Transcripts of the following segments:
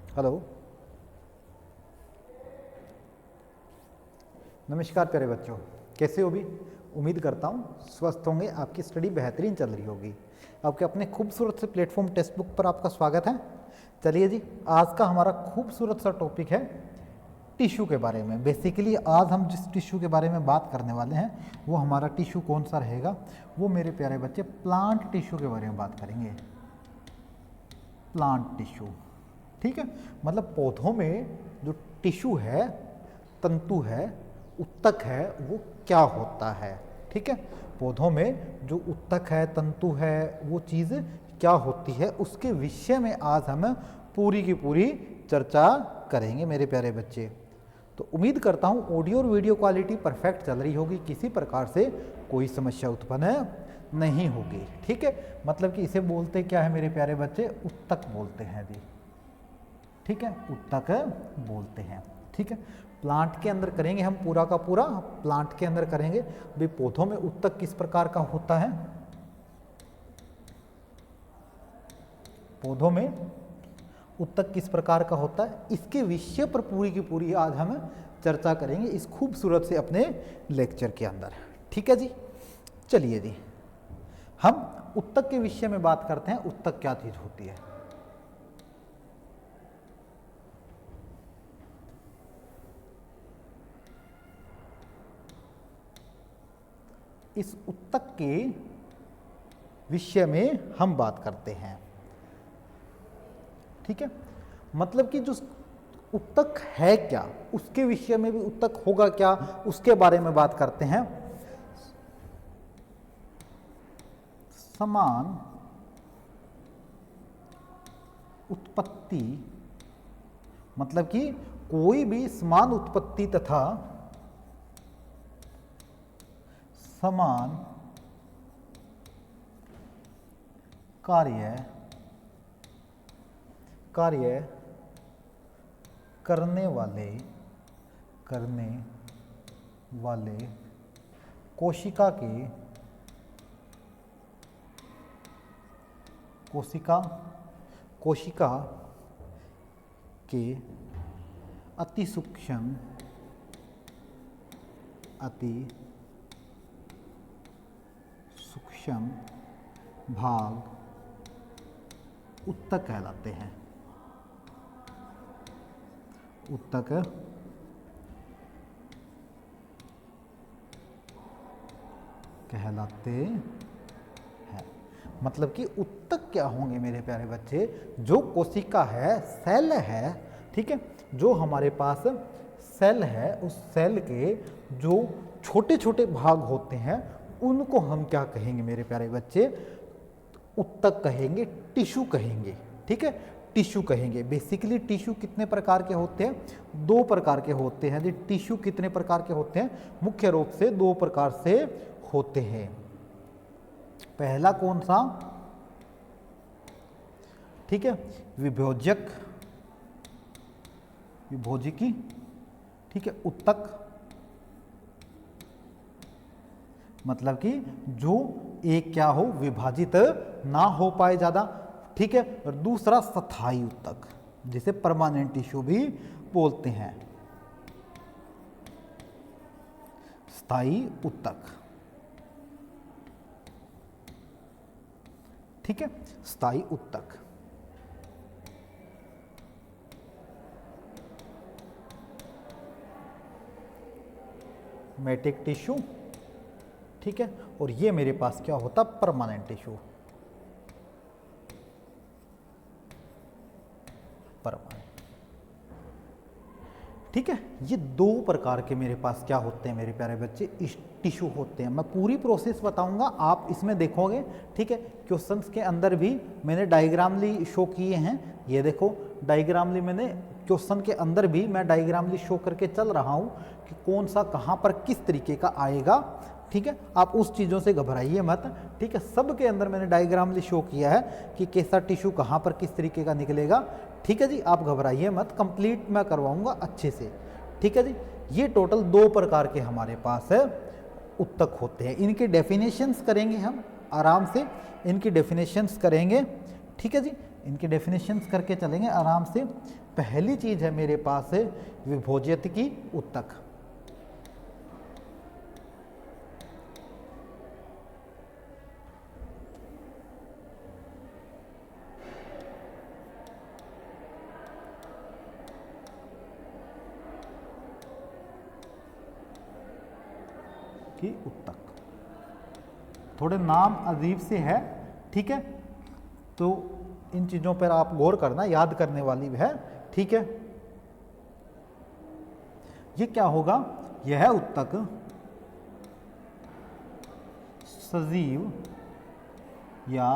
Hello, नमस्कार प्यारे बच्चों, कैसे हो भी। उम्मीद करता हूँ स्वस्थ होंगे, आपकी स्टडी बेहतरीन चल रही होगी। आपके अपने खूबसूरत से प्लेटफॉर्म टेक्स्ट बुक पर आपका स्वागत है। चलिए जी, आज का हमारा खूबसूरत सा टॉपिक है टिश्यू के बारे में। बेसिकली आज हम जिस टिश्यू के बारे में बात करने वाले हैं वो हमारा टिश्यू कौन सा रहेगा, वो मेरे प्यारे बच्चे प्लांट टिश्यू के बारे में बात करेंगे। प्लांट टिश्यू, ठीक है, मतलब पौधों में जो टिश्यू है, तंतु है, उत्तक है, वो क्या होता है। ठीक है, पौधों में जो उत्तक है, तंतु है, वो चीज़ क्या होती है, उसके विषय में आज हम पूरी की पूरी चर्चा करेंगे मेरे प्यारे बच्चे। तो उम्मीद करता हूँ ऑडियो और वीडियो क्वालिटी परफेक्ट चल रही होगी, किसी प्रकार से कोई समस्या उत्पन्न नहीं होगी। ठीक है, मतलब कि इसे बोलते क्या है मेरे प्यारे बच्चे, उत्तक बोलते हैं जी। ठीक है, उत्तक बोलते हैं। ठीक है, प्लांट के अंदर करेंगे हम पूरा का पूरा, प्लांट के अंदर करेंगे भाई पौधों में उत्तक किस प्रकार का होता है, पौधों में उत्तक किस प्रकार का होता है, इसके विषय पर पूरी की पूरी आज हम चर्चा करेंगे इस खूबसूरत से अपने लेक्चर के अंदर। ठीक है जी, चलिए जी, हम उत्तक के विषय में बात करते हैं। उत्तक क्या चीज होती है। इस उत्तक के विषय में हम बात करते हैं। ठीक है, मतलब कि जो उत्तक है क्या, उसके विषय में भी उत्तक होगा क्या, उसके बारे में बात करते हैं। समान उत्पत्ति, मतलब कि कोई भी समान उत्पत्ति तथा समान कार्य करने वाले कोशिका के अति सूक्ष्म भाग उत्तक कहलाते हैं। उत्तक कहलाते हैं, मतलब कि उत्तक क्या होंगे मेरे प्यारे बच्चे, जो कोशिका है, सेल है। ठीक है, जो हमारे पास सेल है, उस सेल के जो छोटे छोटे भाग होते हैं उनको हम क्या कहेंगे मेरे प्यारे बच्चे, उत्तक कहेंगे, टिश्यू कहेंगे। ठीक है, टिश्यू कहेंगे। बेसिकली टिश्यू कितने प्रकार के होते हैं, दो प्रकार के होते हैं। टिश्यू कितने प्रकार के होते हैं, मुख्य रूप से दो प्रकार से होते हैं। पहला कौन सा, ठीक है, विभोजकी, ठीक है, उत्तक, मतलब कि जो एक क्या हो, विभाजित ना हो पाए ज्यादा। ठीक है, और दूसरा स्थायी उत्तक, जिसे परमानेंट टिश्यू भी बोलते हैं, स्थायी उत्तक। ठीक है, स्थायी उत्तक। मेटिक टिश्यू, ठीक है, और ये मेरे पास क्या होता, परमानेंट टिश्यू, परमानेंट। ठीक है, ये दो प्रकार के मेरे पास क्या होते हैं मेरे प्यारे बच्चे, इस टिश्यू होते हैं। मैं पूरी प्रोसेस बताऊंगा, आप इसमें देखोगे। ठीक है, क्वेश्चंस के अंदर भी मैंने डायग्रामली शो किए हैं। ये देखो डायग्रामली, मैंने क्वेश्चन के अंदर भी मैं डायग्रामली शो करके चल रहा हूं कि कौन सा कहां पर किस तरीके का आएगा। ठीक है, आप उस चीज़ों से घबराइए मत। ठीक है, सब के अंदर मैंने डायग्रामली शो किया है कि कैसा टिश्यू कहाँ पर किस तरीके का निकलेगा। ठीक है जी, आप घबराइए मत, कंप्लीट मैं करवाऊंगा अच्छे से। ठीक है जी, ये टोटल दो प्रकार के हमारे पास है उत्तक होते हैं। इनके डेफिनेशंस करेंगे हम आराम से, इनकी डेफिनेशंस करेंगे। ठीक है जी, इनके डेफिनेशंस करके चलेंगे आराम से। पहली चीज है मेरे पास है विभोज्यत की उत्तक। की उत्तक, थोड़े नाम अजीब से है, ठीक है, तो इन चीजों पर आप गौर करना, याद करने वाली भी है, ठीक है। ये क्या होगा, यह है उत्तक सजीव या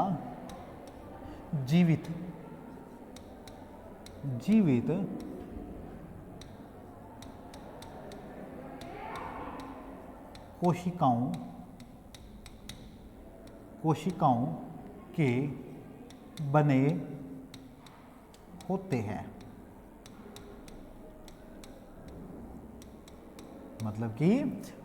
जीवित कोशिकाओं के बने होते हैं। मतलब कि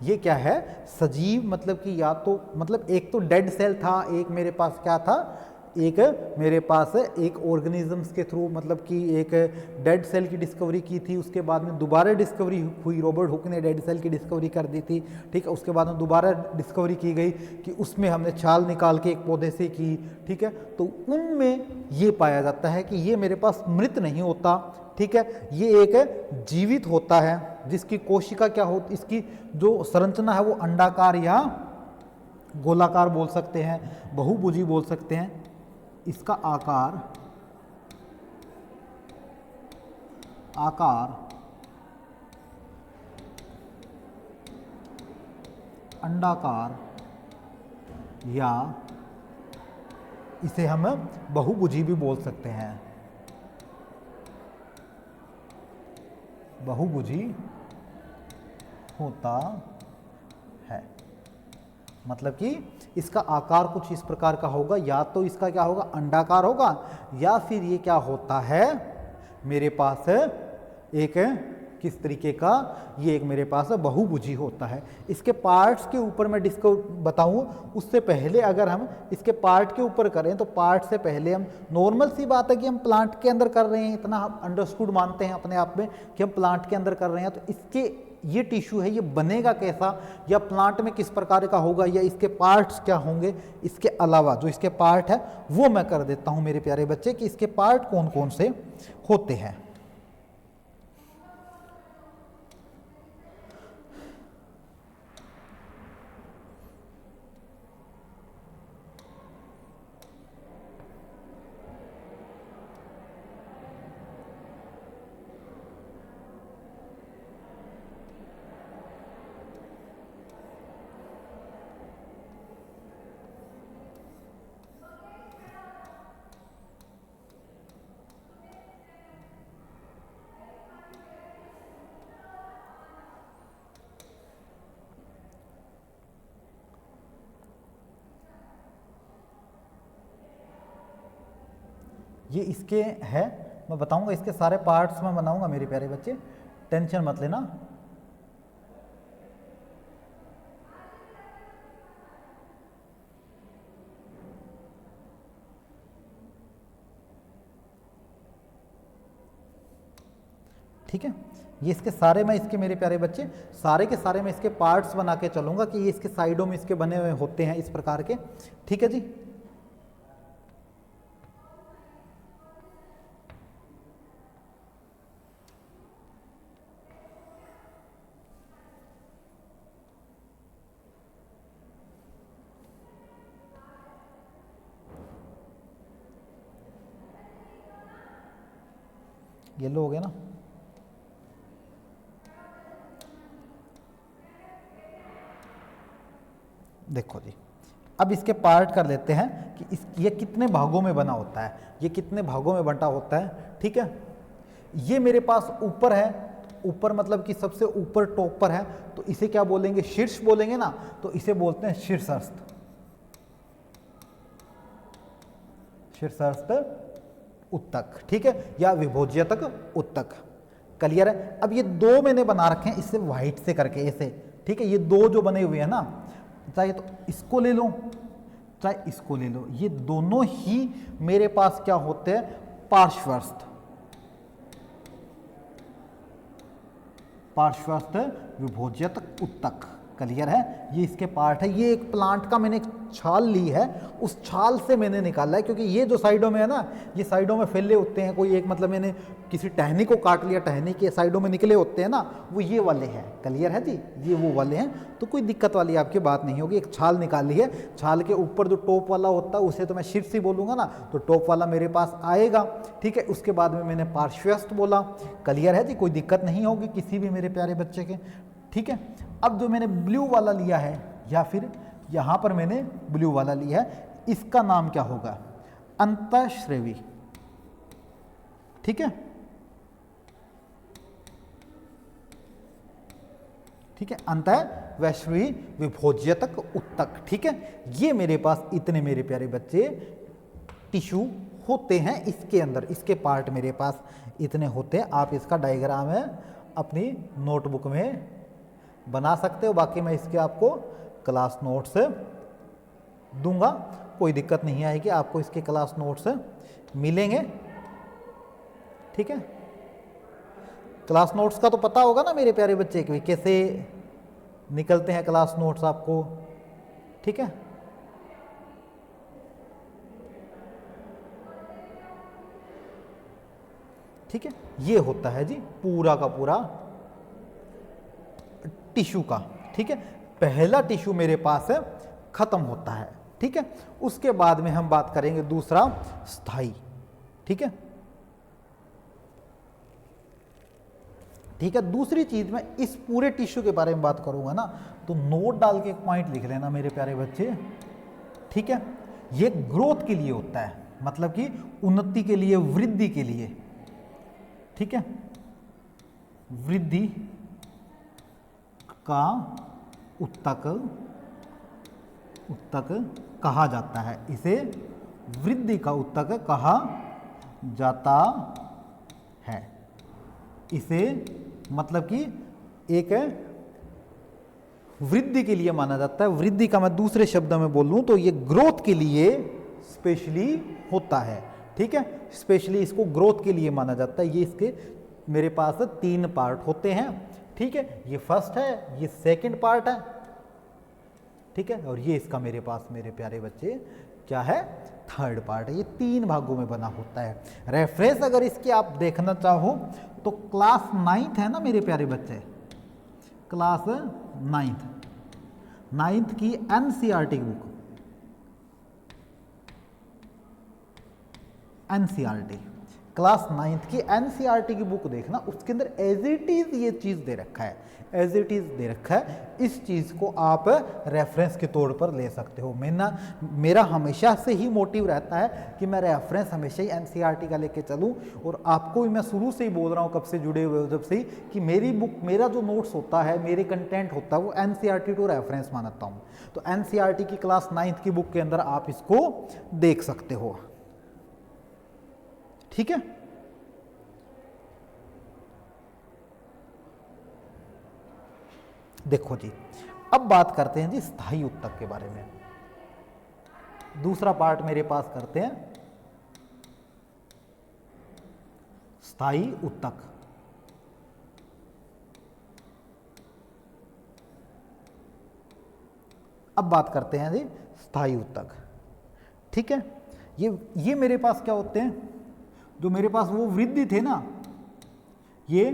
ये क्या है, सजीव मतलब कि या तो मतलब एक तो डेड सेल था, एक मेरे पास क्या था, एक मेरे पास एक ऑर्गेनिजम्स के थ्रू मतलब कि एक डेड सेल की डिस्कवरी की थी, उसके बाद में दोबारा डिस्कवरी हुई, रॉबर्ट हुक ने डेड सेल की डिस्कवरी कर दी थी, ठीक है। उसके बाद में दोबारा डिस्कवरी की गई कि उसमें हमने छाल निकाल के एक पौधे से की, ठीक है। तो उनमें ये पाया जाता है कि ये मेरे पास मृत नहीं होता, ठीक है, ये एक जीवित होता है, जिसकी कोशिका क्या होती, इसकी जो संरचना है वो अंडाकार या गोलाकार बोल सकते हैं, बहुभुजी बोल सकते हैं। इसका आकार अंडाकार या इसे हम बहुभुजी भी बोल सकते हैं, बहुभुजी होता है। मतलब कि इसका आकार कुछ इस प्रकार का होगा, या तो इसका क्या होगा, अंडाकार होगा, या फिर ये क्या होता है मेरे पास एक किस तरीके का, ये एक मेरे पास बहुभुजी होता है। इसके पार्ट्स के ऊपर मैं बताऊं उससे पहले अगर हम इसके पार्ट के ऊपर करें तो पार्ट से पहले हम नॉर्मल सी बात है कि हम प्लांट के अंदर कर रहे हैं, इतना हम अंडरस्टूड मानते हैं अपने आप में कि हम प्लांट के अंदर कर रहे हैं, तो इसके ये टिश्यू है ये बनेगा कैसा, या प्लांट में किस प्रकार का होगा, या इसके पार्ट्स क्या होंगे, इसके अलावा जो इसके पार्ट है वो मैं कर देता हूं मेरे प्यारे बच्चे कि इसके पार्ट कौन कौन से होते हैं। ये इसके है, मैं बताऊंगा इसके सारे पार्ट्स मैं बनाऊंगा मेरे प्यारे बच्चे, टेंशन मत लेना। ठीक है, ये इसके सारे मैं इसके मेरे प्यारे बच्चे सारे के सारे मैं इसके पार्ट्स बना के चलूंगा कि ये इसके साइडों में इसके बने हुए होते हैं इस प्रकार के, ठीक है जी। येलो हो गया ना, देखो जी। अब इसके पार्ट कर लेते हैं कि ये कितने भागों में बना होता है, ये कितने भागों में बंटा होता है, ठीक है। ये मेरे पास ऊपर है, ऊपर मतलब कि सबसे ऊपर टॉप पर है, तो इसे क्या बोलेंगे, शीर्ष बोलेंगे ना, तो इसे बोलते हैं शीर्षस्थ, शीर्षस्थ उत्तक, ठीक है, या विभोज्यतक उत्तक। क्लियर है। अब ये दो मैंने बना रखे हैं इससे व्हाइट से करके ऐसे, ठीक है, ये दो जो बने हुए हैं ना, चाहे तो इसको ले लो, चाहे इसको ले लो, ये दोनों ही मेरे पास क्या होते हैं, पार्श्वस्थ, पार्श्वस्थ विभोज्यतक उत्तक। क्लियर है, ये इसके पार्ट है। ये एक प्लांट का मैंने एक छाल ली है, उस छाल से मैंने निकाला है, क्योंकि ये जो साइडों में है ना, ये साइडों में फैले होते हैं। कोई एक मतलब मैंने किसी टहनी को काट लिया, टहनी के साइडों में निकले होते हैं ना, वो ये वाले हैं। क्लियर है जी, ये वो वाले हैं, तो कोई दिक्कत वाली आपकी बात नहीं होगी। एक छाल निकाली है, छाल के ऊपर जो टॉप वाला होता है उसे तो मैं शीर्ष ही बोलूँगा ना, तो टॉप वाला मेरे पास आएगा। ठीक है, उसके बाद में मैंने पार्श्वस्थ बोला। क्लियर है जी, कोई दिक्कत नहीं होगी किसी भी मेरे प्यारे बच्चे के। ठीक है, अब जो मैंने ब्लू वाला लिया है, या फिर यहाँ पर मैंने ब्लू वाला लिया है, इसका नाम क्या होगा, अंतःश्रेवी। ठीक है, ठीक है, अंतःवैश्वी विभोज्यतक उत्तक। ठीक है, ये मेरे पास इतने मेरे प्यारे बच्चे टिश्यू होते हैं इसके अंदर, इसके पार्ट मेरे पास इतने होते हैं। आप इसका डायग्राम है अपनी नोटबुक में बना सकते हो, बाकी मैं इसके आपको क्लास नोट्स दूंगा, कोई दिक्कत नहीं आएगी, आपको इसके क्लास नोट्स मिलेंगे। ठीक है, क्लास नोट्स का तो पता होगा ना मेरे प्यारे बच्चे कि कैसे निकलते हैं क्लास नोट्स आपको। ठीक है, ठीक है, ये होता है जी पूरा का पूरा टिश्यू का। ठीक है, पहला टिश्यू मेरे पास है खत्म होता है। ठीक है, उसके बाद में हम बात करेंगे दूसरा, स्थायी। ठीक है, ठीक है, दूसरी चीज में इस पूरे टिश्यू के बारे में बात करूंगा ना, तो नोट डाल के एक पॉइंट लिख लेना मेरे प्यारे बच्चे। ठीक है, ये ग्रोथ के लिए होता है, मतलब कि उन्नति के लिए, वृद्धि के लिए। ठीक है, वृद्धि का उत्तक, उत्तक कहा जाता है, इसे वृद्धि का उत्तक कहा जाता है। इसे मतलब कि एक वृद्धि के लिए माना जाता है। वृद्धि का मैं दूसरे शब्दों में बोलूं तो ये ग्रोथ के लिए स्पेशली होता है। ठीक है, स्पेशली इसको ग्रोथ के लिए माना जाता है। ये इसके मेरे पास 3 पार्ट होते हैं। ठीक है, ये फर्स्ट है, ये सेकंड पार्ट है। ठीक है, और ये इसका मेरे पास मेरे प्यारे बच्चे क्या है, थर्ड पार्ट है। ये 3 भागों में बना होता है। रेफरेंस अगर इसके आप देखना चाहो तो क्लास 9th है ना मेरे प्यारे बच्चे, क्लास 9th की NCERT book, NCERT class 9th की एनसीईआरटी की बुक देखना, उसके अंदर एज इट इज ये चीज़ दे रखा है, एज इट इज दे रखा है। इस चीज़ को आप रेफरेंस के तौर पर ले सकते हो। मेरा हमेशा से ही मोटिव रहता है कि मैं रेफरेंस हमेशा ही एनसीईआरटी का लेके चलूं, और आपको भी मैं शुरू से ही बोल रहा हूं, कब से जुड़े हुए हो जब से ही, कि मेरी बुक, मेरा जो नोट्स होता है, मेरे कंटेंट होता है, वो एनसीईआरटी टू रेफरेंस मानता हूँ। तो एनसीईआरटी की क्लास 9th की बुक के अंदर आप इसको देख सकते हो। ठीक है, देखो जी, अब बात करते हैं जी स्थायी उत्तक के बारे में। दूसरा पार्ट मेरे पास करते हैं स्थायी उत्तक। अब बात करते हैं जी स्थायी उत्तक। ठीक है, ये मेरे पास क्या होते हैं, जो मेरे पास वो वृद्धि थे ना, ये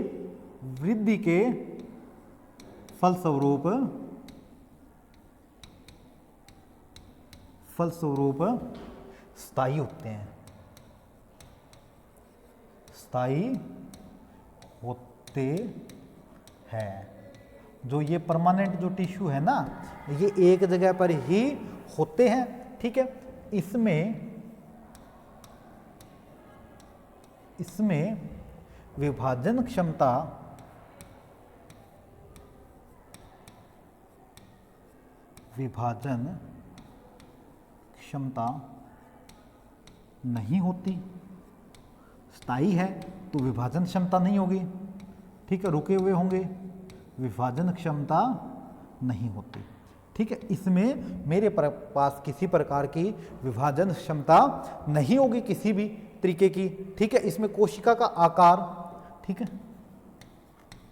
वृद्धि के फलस्वरूप स्थायी होते हैं, स्थायी होते हैं। जो ये परमानेंट जो टिश्यू है ना, ये एक जगह पर ही होते हैं। ठीक है, इसमें विभाजन क्षमता नहीं होती। स्थायी है तो विभाजन क्षमता नहीं होगी। ठीक है, रुके हुए होंगे, विभाजन क्षमता नहीं होती। ठीक है, इसमें मेरे पास किसी प्रकार की विभाजन क्षमता नहीं होगी किसी भी तरीके की। ठीक है, इसमें कोशिका का आकार, ठीक है,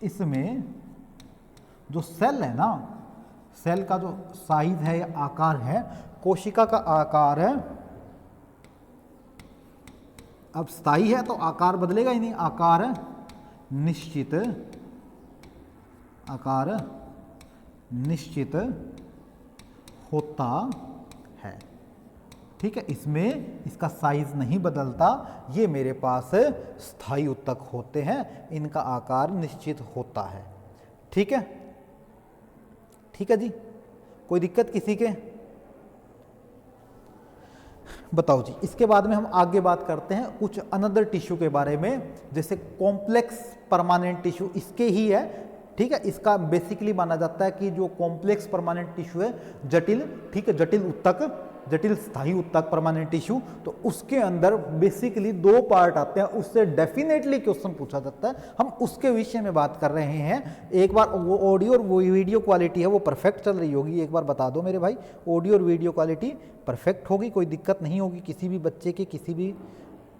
इसमें जो सेल है ना, सेल का जो साइज है या आकार है, कोशिका का आकार है, अब स्थायी है तो आकार बदलेगा ही नहीं, आकार निश्चित, आकार निश्चित होता है। ठीक है, इसमें इसका साइज नहीं बदलता, ये मेरे पास स्थायी उत्तक होते हैं, इनका आकार निश्चित होता है। ठीक है, ठीक है जी, कोई दिक्कत किसी के? बताओ जी। इसके बाद में हम आगे बात करते हैं कुछ अनदर टिश्यू के बारे में, जैसे कॉम्प्लेक्स परमानेंट टिश्यू, इसके ही है। ठीक है, इसका बेसिकली माना जाता है कि जो कॉम्प्लेक्स परमानेंट टिश्यू है, जटिल, ठीक है, जटिल उत्तक, जटिल स्थायी उत्तक परमानेंट टिश्यू, तो उसके अंदर बेसिकली 2 पार्ट आते हैं, उससे डेफिनेटली क्वेश्चन पूछा जाता है। हम उसके विषय में बात कर रहे हैं। एक बार वो ऑडियो और वो वीडियो क्वालिटी है वो परफेक्ट चल रही होगी, एक बार बता दो मेरे भाई, ऑडियो और वीडियो क्वालिटी परफेक्ट होगी, कोई दिक्कत नहीं होगी किसी भी बच्चे के, किसी भी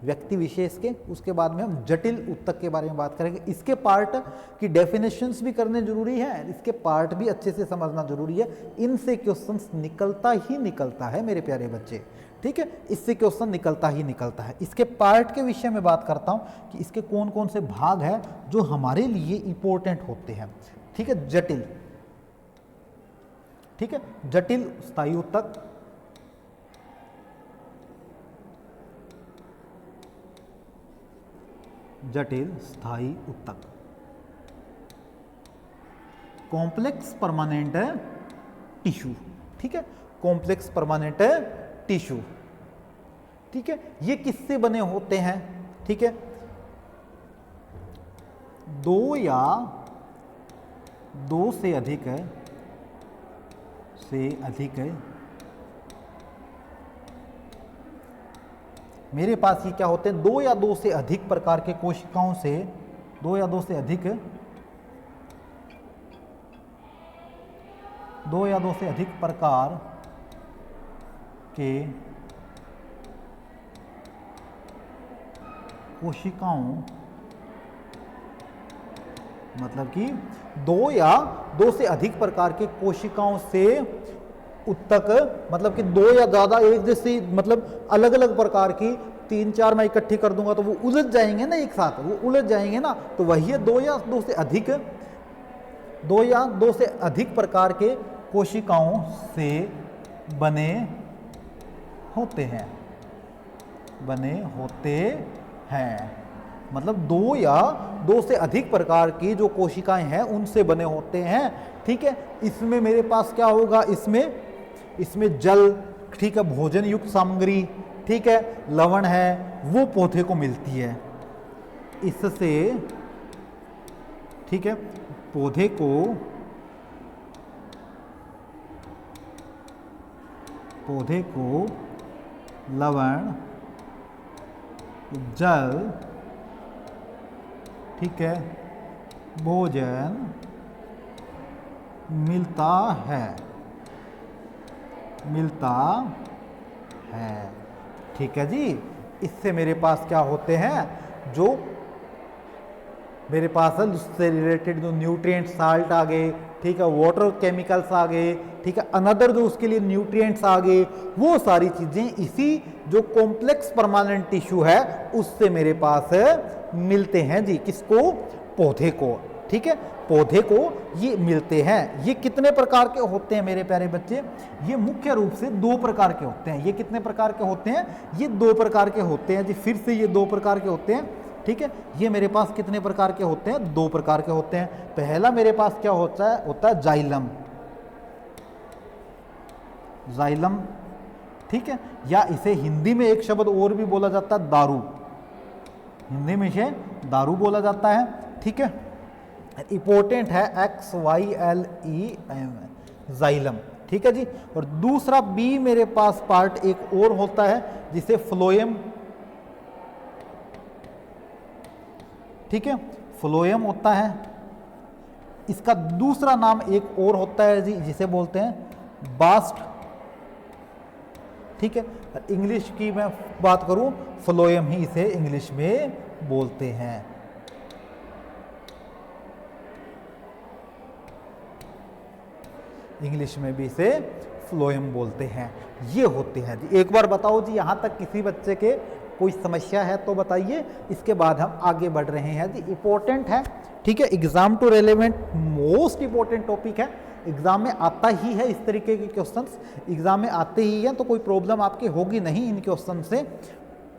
व्यक्ति विशेष के। उसके बाद में हम जटिल उत्तक के बारे में बात करेंगे। इसके पार्ट की डेफिनेशंस भी करने जरूरी है, इसके पार्ट भी अच्छे से समझना जरूरी है। इनसे क्वेश्चंस निकलता ही निकलता है मेरे प्यारे बच्चे। ठीक है, इससे क्वेश्चन निकलता ही निकलता है। इसके पार्ट के विषय में बात करता हूं कि इसके कौन कौन से भाग हैं जो हमारे लिए इंपॉर्टेंट होते हैं। ठीक है, जटिल, ठीक है, जटिल स्थायी उत्तक, जटिल स्थायी उत्तक, कॉम्प्लेक्स परमानेंट टिश्यू। ठीक है, कॉम्प्लेक्स परमानेंट टिश्यू। ठीक है, ये किससे बने होते हैं? ठीक है, 2 या 2 से अधिक मेरे पास ये क्या होते हैं, 2 या 2 से अधिक प्रकार के कोशिकाओं से, 2 या 2 से अधिक, 2 या 2 से अधिक प्रकार के कोशिकाओं, मतलब कि 2 या 2 से अधिक प्रकार के कोशिकाओं से उत्तक, मतलब कि 2 या ज़्यादा एक जैसी, मतलब अलग अलग प्रकार की 3-4 मैं इकट्ठी कर दूंगा तो वो उलझ जाएंगे ना, एक साथ वो उलझ जाएंगे ना, तो वही है 2 या 2 से अधिक, 2 या 2 से अधिक प्रकार के कोशिकाओं से बने होते हैं, बने होते हैं। मतलब 2 या 2 से अधिक प्रकार की जो कोशिकाएं हैं उनसे बने होते हैं। ठीक है, इसमें मेरे पास क्या होगा, इसमें जल, ठीक है, भोजन युक्त सामग्री, ठीक है, लवण है, वो पौधे को मिलती है इससे। ठीक है, पौधे को लवण, जल, ठीक है, भोजन मिलता है। ठीक है जी, इससे मेरे पास क्या होते हैं, जो मेरे पास है उससे रिलेटेड जो न्यूट्रिएंट, साल्ट आ गए, ठीक है, वाटर केमिकल्स आ गए, ठीक है, अनदर जो उसके लिए न्यूट्रिएंट्स आ गए, वो सारी चीजें इसी जो कॉम्प्लेक्स परमानेंट टिश्यू है उससे मेरे पास मिलते हैं जी। किसको? पौधे को। ठीक है, पौधे को ये मिलते हैं। ये कितने प्रकार के होते हैं मेरे प्यारे बच्चे? ये मुख्य रूप से 2 प्रकार के होते हैं। ये कितने प्रकार के होते हैं? ये 2 प्रकार के होते हैं जी। फिर से ये 2 प्रकार के होते हैं। ठीक है, ये मेरे पास कितने प्रकार के होते हैं? 2 प्रकार के होते हैं। पहला मेरे पास क्या होता है जाइलम, जाइलम, ठीक है, या इसे हिंदी में एक शब्द और भी बोला जाता है, दारू। हिंदी में इसे दारू बोला जाता है। ठीक है, इंपॉर्टेंट है XYLEM, जाइलम। ठीक है जी। और दूसरा बी मेरे पास पार्ट एक और होता है जिसे फ्लोएम, ठीक है, फ्लोएम होता है। इसका दूसरा नाम एक और होता है जी, जिसे बोलते हैं बास्ट, ठीक है। इंग्लिश की मैं बात करूं, फ्लोएम ही इसे इंग्लिश में बोलते हैं। इंग्लिश में भी इसे फ्लोएम बोलते हैं। ये होते हैं जी। एक बार बताओ जी, यहां तक किसी बच्चे के कोई समस्या है तो बताइए, इसके बाद हम आगे बढ़ रहे हैं जी। इंपॉर्टेंट है, ठीक है, exam to relevant most important topic है, एग्जाम में आता ही है। इस तरीके के क्वेश्चंस एग्जाम में आते ही हैं, तो कोई प्रॉब्लम आपकी होगी नहीं इन क्वेश्चन से,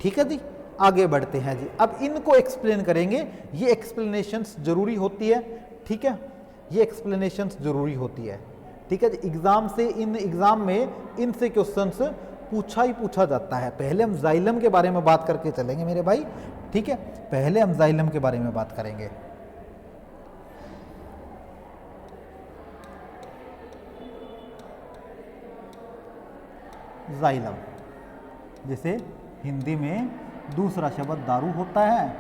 ठीक है जी। आगे बढ़ते हैं जी। अब इनको एक्सप्लेन करेंगे, ये एक्सप्लेनेशंस जरूरी होती है, ठीक है, ये एक्सप्लेनेशंस जरूरी होती है, ठीक है जी। एग्जाम से, इन एग्जाम में इनसे क्वेश्चंस पूछा ही पूछा जाता है। पहले हम जाइलम के बारे में बात करके चलेंगे मेरे भाई, ठीक है, पहले हम जाइलम के बारे में बात करेंगे। जाइलम, जैसे हिंदी में दूसरा शब्द दारू होता है,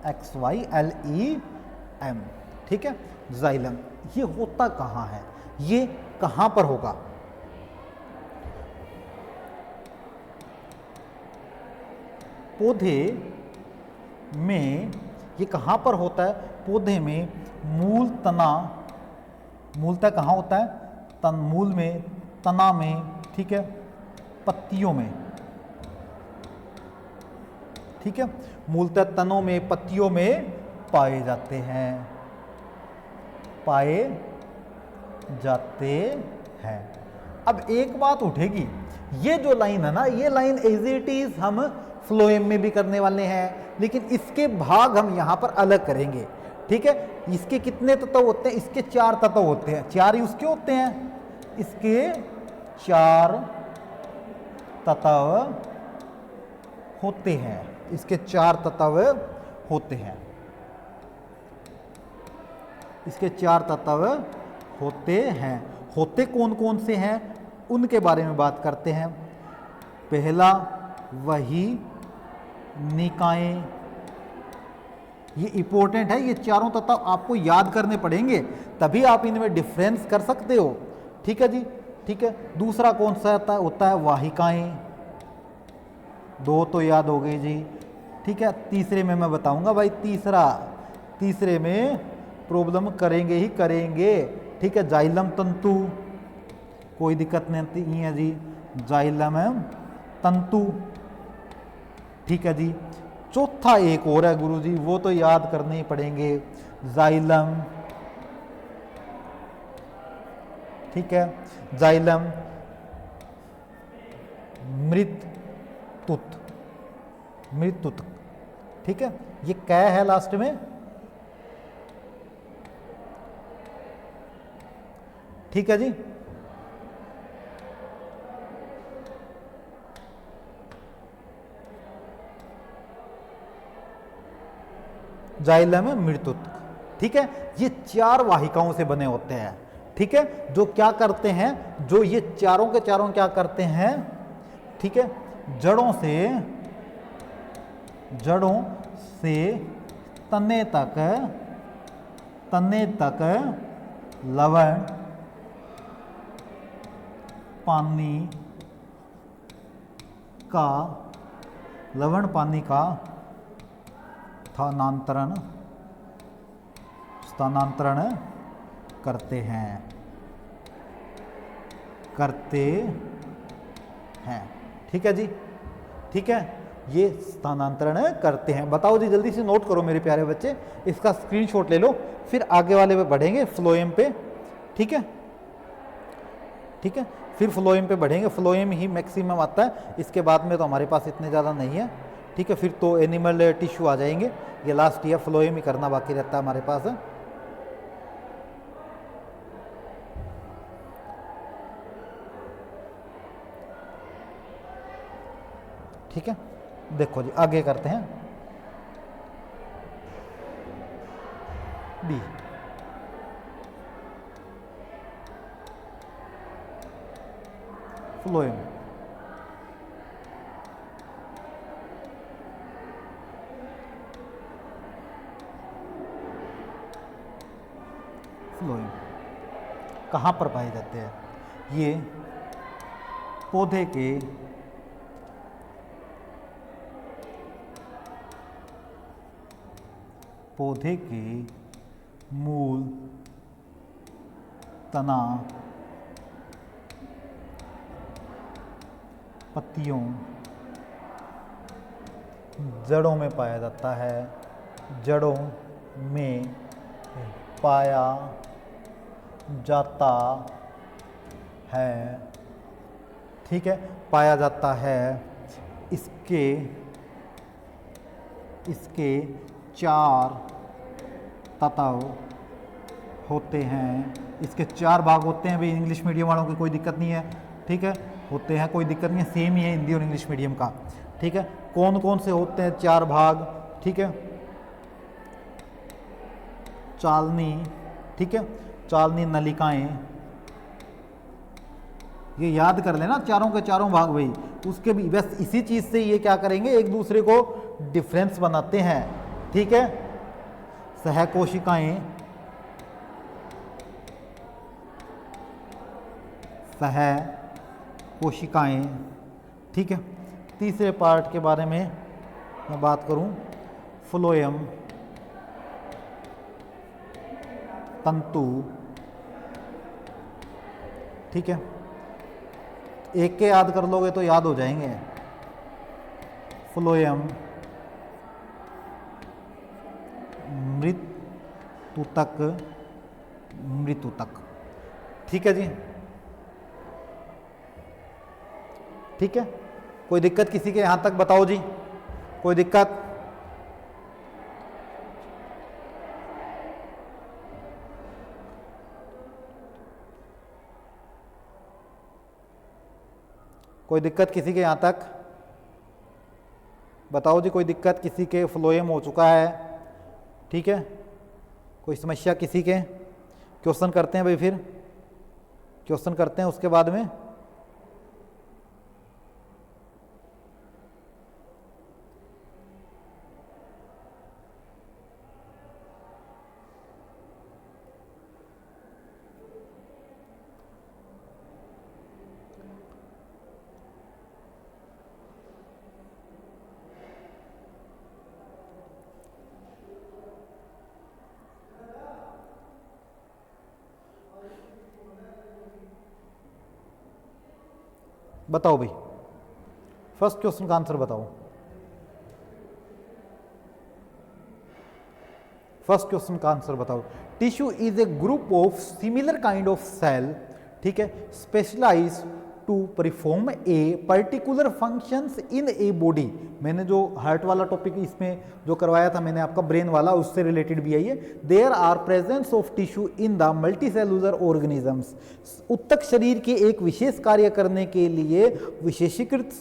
XYLEM, ठीक है, जाइलम। ये होता कहाँ है, ये कहाँ पर होगा? पौधे में ये कहाँ पर होता है? पौधे में मूल तना, मूलतः कहाँ होता है? तन, मूल में, तना में, ठीक है, पत्तियों में, ठीक है, मूलतः तनों में, पत्तियों में पाए जाते हैं, पाए जाते हैं। अब एक बात उठेगी, ये जो लाइन है ना, ये लाइन एज इट इज हम फ्लोएम में भी करने वाले हैं, लेकिन इसके भाग हम यहां पर अलग करेंगे, ठीक है। इसके कितने तत्व होते हैं? इसके 4 तत्व होते हैं। 4 ही उसके होते हैं, इसके 4 तत्व होते हैं, इसके 4 तत्व होते हैं, इसके 4 तत्व होते हैं। होते कौन कौन से हैं उनके बारे में बात करते हैं। पहला वही निकाय, ये इंपॉर्टेंट है, ये चारों तत्व आपको याद करने पड़ेंगे, तभी आप इनमें डिफरेंस कर सकते हो, ठीक है जी, ठीक है। दूसरा कौन सा होता है? वाहिकाएं, 2 तो याद हो गई जी, ठीक है। तीसरे में मैं बताऊंगा भाई, तीसरे में प्रॉब्लम करेंगे ही करेंगे, ठीक है। जाइलम तंतु, कोई दिक्कत नहीं है जी, जाइलम तंतु, ठीक है जी। चौथा एक और है गुरुजी, वो तो याद करने ही पड़ेंगे, जाइलम, ठीक है, जाइलम मृततुत, मृततुत, ठीक है। ये कै है लास्ट में, ठीक है जी। जाइलम मृततुत, ठीक है। ये 4 वाहिकाओं से बने होते हैं, ठीक है, जो क्या करते हैं, जो ये चारों के चारों क्या करते हैं, ठीक है, जड़ों से तने तक लवण पानी का स्थानांतरण करते हैं, ठीक है जी, ठीक है, ये स्थानांतरण करते हैं। बताओ जी, जल्दी से नोट करो मेरे प्यारे बच्चे, इसका स्क्रीनशॉट ले लो, फिर आगे वाले पे बढ़ेंगे, फ्लोएम पे, ठीक है, ठीक है, फिर फ्लोएम पे बढ़ेंगे। फ्लोएम ही मैक्सिमम आता है, इसके बाद में तो हमारे पास इतने ज़्यादा नहीं है, ठीक है। फिर तो एनिमल टिश्यू आ जाएंगे, ये लास्ट ईयर फ्लोएम ही करना बाकी रहता है हमारे पास, ठीक है। देखो जी, आगे करते हैं, बी, फ्लोएम, फ्लोएम, कहाँ पर पाए जाते हैं? ये पौधे के मूल, तना, पत्तियों, जड़ों में पाया जाता है। जड़ों में पाया जाता है, ठीक है, पाया जाता है। इसके 4 तत्व होते हैं। इसके 4 भाग होते हैं। भाई इंग्लिश मीडियम वालों की कोई दिक्कत नहीं है, ठीक है, होते हैं, कोई दिक्कत नहीं है, सेम ही है हिंदी और इंग्लिश मीडियम का, ठीक है। कौन कौन से होते हैं 4 भाग? ठीक है, चालनी, ठीक है, चालनी नलिकाएं, ये याद कर लेना, चारों के चारों भाग भाई। उसके भी बस इसी चीज से ये क्या करेंगे, एक दूसरे को डिफरेंस बनाते हैं, ठीक है। सहकोशिकाएं, ठीक है। तीसरे पार्ट के बारे में मैं बात करूं, फ्लोएम, तंतु, ठीक है। एक के याद कर लोगे तो याद हो जाएंगे। फ्लोएम, मृतूतक, ठीक है जी, ठीक है। कोई दिक्कत किसी के यहां तक बताओ जी, कोई दिक्कत? कोई दिक्कत किसी के यहां तक बताओ जी, कोई दिक्कत किसी के? फ्लोएम हो चुका है, ठीक है। कोई समस्या किसी के? क्वेश्चन करते हैं भाई, फिर क्वेश्चन करते हैं उसके बाद में। बताओ भाई, फर्स्ट क्वेश्चन का आंसर बताओ। फर्स्ट क्वेश्चन का आंसर बताओ। Tissue is a group of similar kind of cell, ठीक है, specialise to perform a particular functions in a body. मैंने जो हार्ट वाला टॉपिक इसमें जो करवाया था मैंने आपका, ब्रेन वाला, उससे रिलेटेड भी है ये। There are presence of tissue in the multicellular organisms. उत्तक शरीर के एक विशेष कार्य करने के लिए विशेषीकृत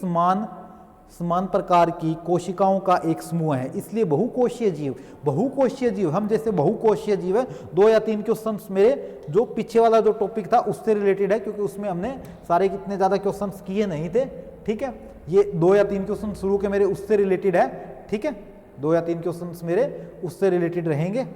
समान प्रकार की कोशिकाओं का एक समूह है, इसलिए बहुकोशीय जीव। बहुकोशीय जीव, हम जैसे बहुकोशीय जीव है। 2 या 3 क्वेश्चन मेरे जो पीछे वाला जो टॉपिक था उससे रिलेटेड है, क्योंकि उसमें हमने सारे कितने ज़्यादा क्वेश्चन किए नहीं थे, ठीक है। ये 2 या 3 क्वेश्चन शुरू के मेरे उससे रिलेटेड है, ठीक है। 2 या 3 क्वेश्चन मेरे उससे रिलेटेड रहेंगे।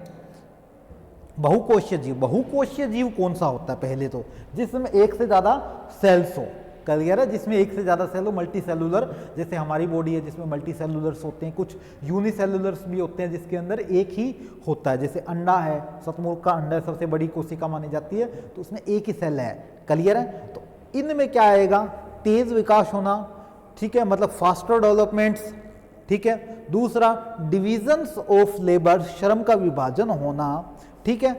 बहुकोशीय जीव, बहुकोशीय जीव कौन सा होता है? पहले तो जिसमें एक से ज़्यादा सेल्स हो, क्लियर है, जिसमें एक से ज़्यादा सेल हो, मल्टी सेलुलर। जैसे हमारी बॉडी है जिसमें मल्टी सेलुलर्स होते हैं, कुछ यूनिसेलुलर्स भी होते हैं जिसके अंदर एक ही होता है। जैसे अंडा है, शतमुर्ग का अंडा सबसे बड़ी कोशिका मानी जाती है, तो उसमें एक ही सेल है, क्लियर है। तो इनमें क्या आएगा? तेज विकास होना, ठीक है, मतलब फास्टर डेवलपमेंट्स, ठीक है। दूसरा, डिविजन्स ऑफ लेबर, श्रम का विभाजन होना, ठीक है।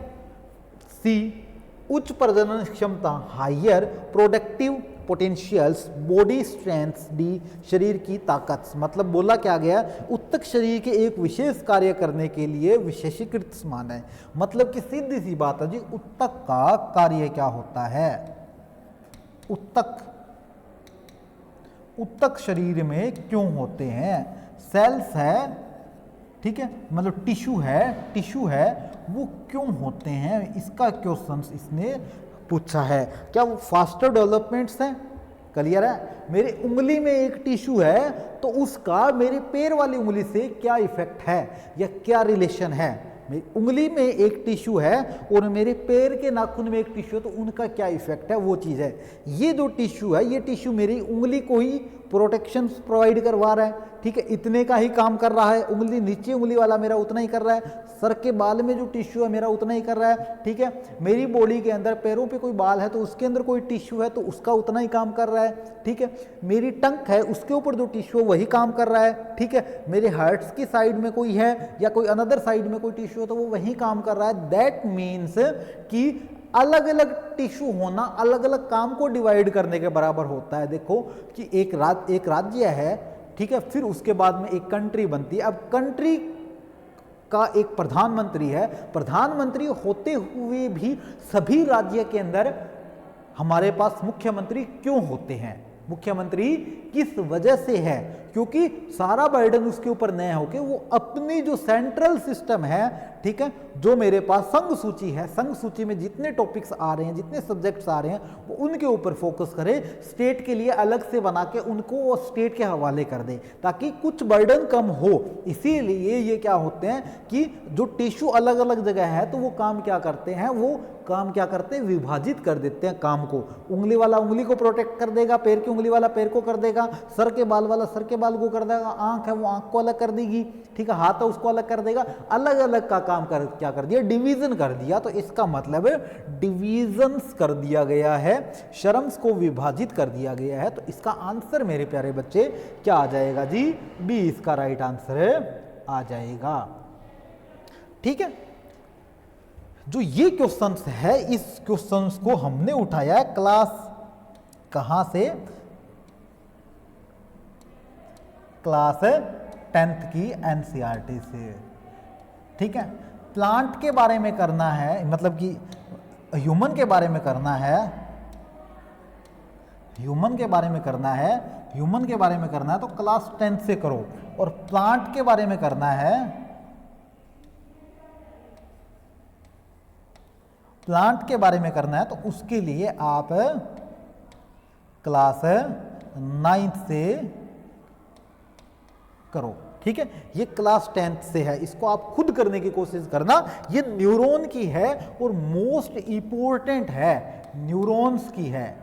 सी, उच्च प्रजनन क्षमता, higher productive potentials, body strength. D, शरीर की ताकत। मतलब बोला क्या गया? उत्तक शरीर के एक विशेष कार्य करने के लिए विशेषीकृत समान है। मतलब कि सीधी सी बात है जी, उत्तक का कार्य क्या होता है? उत्तक शरीर में क्यों होते हैं? सेल्स है, ठीक है, मतलब टिश्यू है, वो क्यों होते हैं? इसका क्वेश्चन इसने पूछा है। क्या वो फास्टर डेवलपमेंट्स हैं? क्लियर है। मेरी उंगली में एक टिश्यू है तो उसका मेरे पैर वाली उंगली से क्या इफेक्ट है या क्या रिलेशन है? मेरी उंगली में एक टिश्यू है और मेरे पैर के नाखून में एक टिश्यू है, तो उनका क्या इफेक्ट है वो चीज़ है। ये जो टिश्यू है, ये टिश्यू मेरी उंगली को ही प्रोटेक्शन प्रोवाइड करवा रहा है, ठीक है, इतने का ही काम कर रहा है। उंगली नीचे उंगली वाला मेरा उतना ही कर रहा है, सर के बाल में जो टिश्यू है मेरा उतना ही कर रहा है, ठीक है। मेरी बॉडी के अंदर पैरों पे कोई बाल है तो उसके अंदर कोई टिश्यू है तो उसका उतना ही काम कर रहा है, ठीक है। मेरी टंक है, उसके ऊपर जो टिश्यू है वही काम कर रहा है, ठीक है। मेरे हार्ट्स की साइड में कोई है या कोई अनदर साइड में कोई टिश्यू है तो वो वही काम कर रहा है। दैट मीन्स कि अलग अलग टिश्यू होना अलग अलग काम को डिवाइड करने के बराबर होता है। देखो कि एक राज्य है, ठीक है, फिर उसके बाद में एक कंट्री बनती है। अब कंट्री का एक प्रधानमंत्री है, प्रधानमंत्री होते हुए भी सभी राज्य के अंदर हमारे पास मुख्यमंत्री क्यों होते हैं? मुख्यमंत्री किस वजह से है? क्योंकि सारा बर्डन उसके ऊपर न होके वो अपनी जो सेंट्रल सिस्टम है, ठीक है, जो मेरे पास संघ सूची है, संघ सूची में जितने टॉपिक्स आ रहे हैं, जितने सब्जेक्ट्स आ रहे हैं, वो उनके ऊपर फोकस करे, स्टेट के लिए अलग से बना के उनको स्टेट के हवाले कर दे ताकि कुछ बर्डन कम हो। इसीलिए ये क्या होते हैं कि जो टिश्यू अलग अलग जगह है तो वो काम क्या करते हैं, वो काम क्या करते हैं, विभाजित कर देते हैं काम को। उंगली वाला उंगली को प्रोटेक्ट कर देगा, पैर की उंगली वाला पैर को कर देगा, सर के बाल वाला सर के बाल को कर देगा, आंख है वो आंख को अलग कर देगी, ठीक है, हाथ है उसको अलग कर देगा। अलग अलग का काम क्या कर दिया, डिवीजन कर दिया। तो इसका मतलब है डिवीजन्स कर दिया गया है, शर्म्स को विभाजित कर दिया गया है। तो इसका आंसर मेरे प्यारे बच्चे क्या आ जाएगा जी? बी इसका राइट आंसर आ जाएगा, ठीक है। जो ये क्वेश्चंस है, इस क्वेश्चंस को हमने उठाया है क्लास कहां से? क्लास 10th की एनसीईआरटी से, ठीक है। प्लांट के बारे में करना है, मतलब कि ह्यूमन के बारे में करना है, ह्यूमन के बारे में करना है, ह्यूमन के बारे में करना है तो क्लास 10th से करो। और प्लांट के बारे में करना है, प्लांट के बारे में करना है तो उसके लिए आप क्लास 9th से करो, ठीक है। ये क्लास 10th से है, इसको आप खुद करने की कोशिश करना। ये न्यूरॉन की है और मोस्ट इंपॉर्टेंट है, न्यूरॉन्स की है,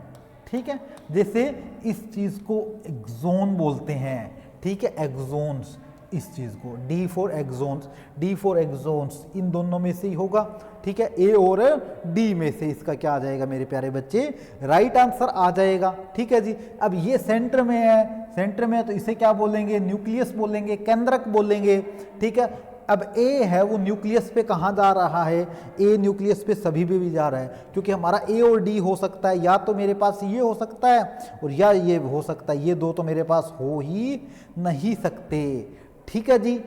ठीक है। जैसे इस चीज को एक्सोन बोलते हैं, ठीक है, एक्सोन्स, इस चीज को D for axons, D for axons, इन दोनों में से ही होगा, ठीक है। ए और डी में से इसका क्या आ जाएगा मेरे प्यारे बच्चे? राइट आंसर आ जाएगा, ठीक है जी। अब ये सेंटर में है, सेंटर में है तो इसे क्या बोलेंगे? न्यूक्लियस बोलेंगे, केंद्रक बोलेंगे, ठीक है। अब ए है वो न्यूक्लियस पे कहाँ जा रहा है? ए न्यूक्लियस पे सभी पे भी जा रहा है, क्योंकि हमारा ए और डी हो सकता है, या तो मेरे पास ये हो सकता है और या ये हो सकता है, ये दो तो मेरे पास हो ही नहीं सकते, ठीक है जी।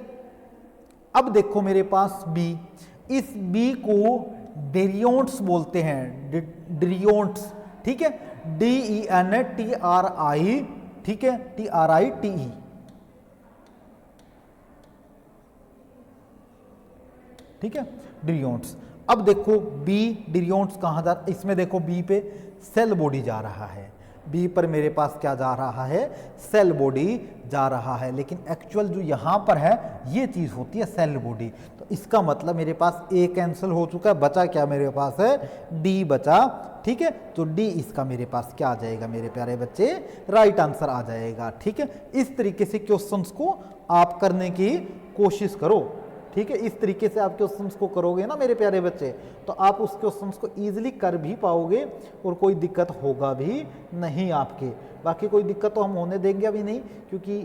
अब देखो मेरे पास बी, इस बी को डेरियोन्ट्स बोलते हैं, डेरियोन्ट्स, ठीक है, DENTRI, ठीक है, TRITE, ठीक है, डेरियोन्ट्स। अब देखो बी डेरियोन्ट्स कहाँ जा, इसमें देखो बी पे सेल बॉडी जा रहा है, बी पर मेरे पास क्या जा रहा है? सेल बॉडी जा रहा है, लेकिन एक्चुअल जो यहाँ पर है ये चीज़ होती है सेल बॉडी। तो इसका मतलब मेरे पास ए कैंसिल हो चुका है, बचा क्या मेरे पास है? डी बचा, ठीक है। तो डी इसका मेरे पास क्या आ जाएगा मेरे प्यारे बच्चे? राइट आंसर आ जाएगा, ठीक है। इस तरीके से क्वेश्चंस को आप करने की कोशिश करो, ठीक है। इस तरीके से आप क्वेश्चंस को करोगे ना मेरे प्यारे बच्चे, तो आप उस क्वेश्चंस को इजीली कर भी पाओगे और कोई दिक्कत होगा भी नहीं आपके। बाकी कोई दिक्कत तो हम होने देंगे अभी नहीं, क्योंकि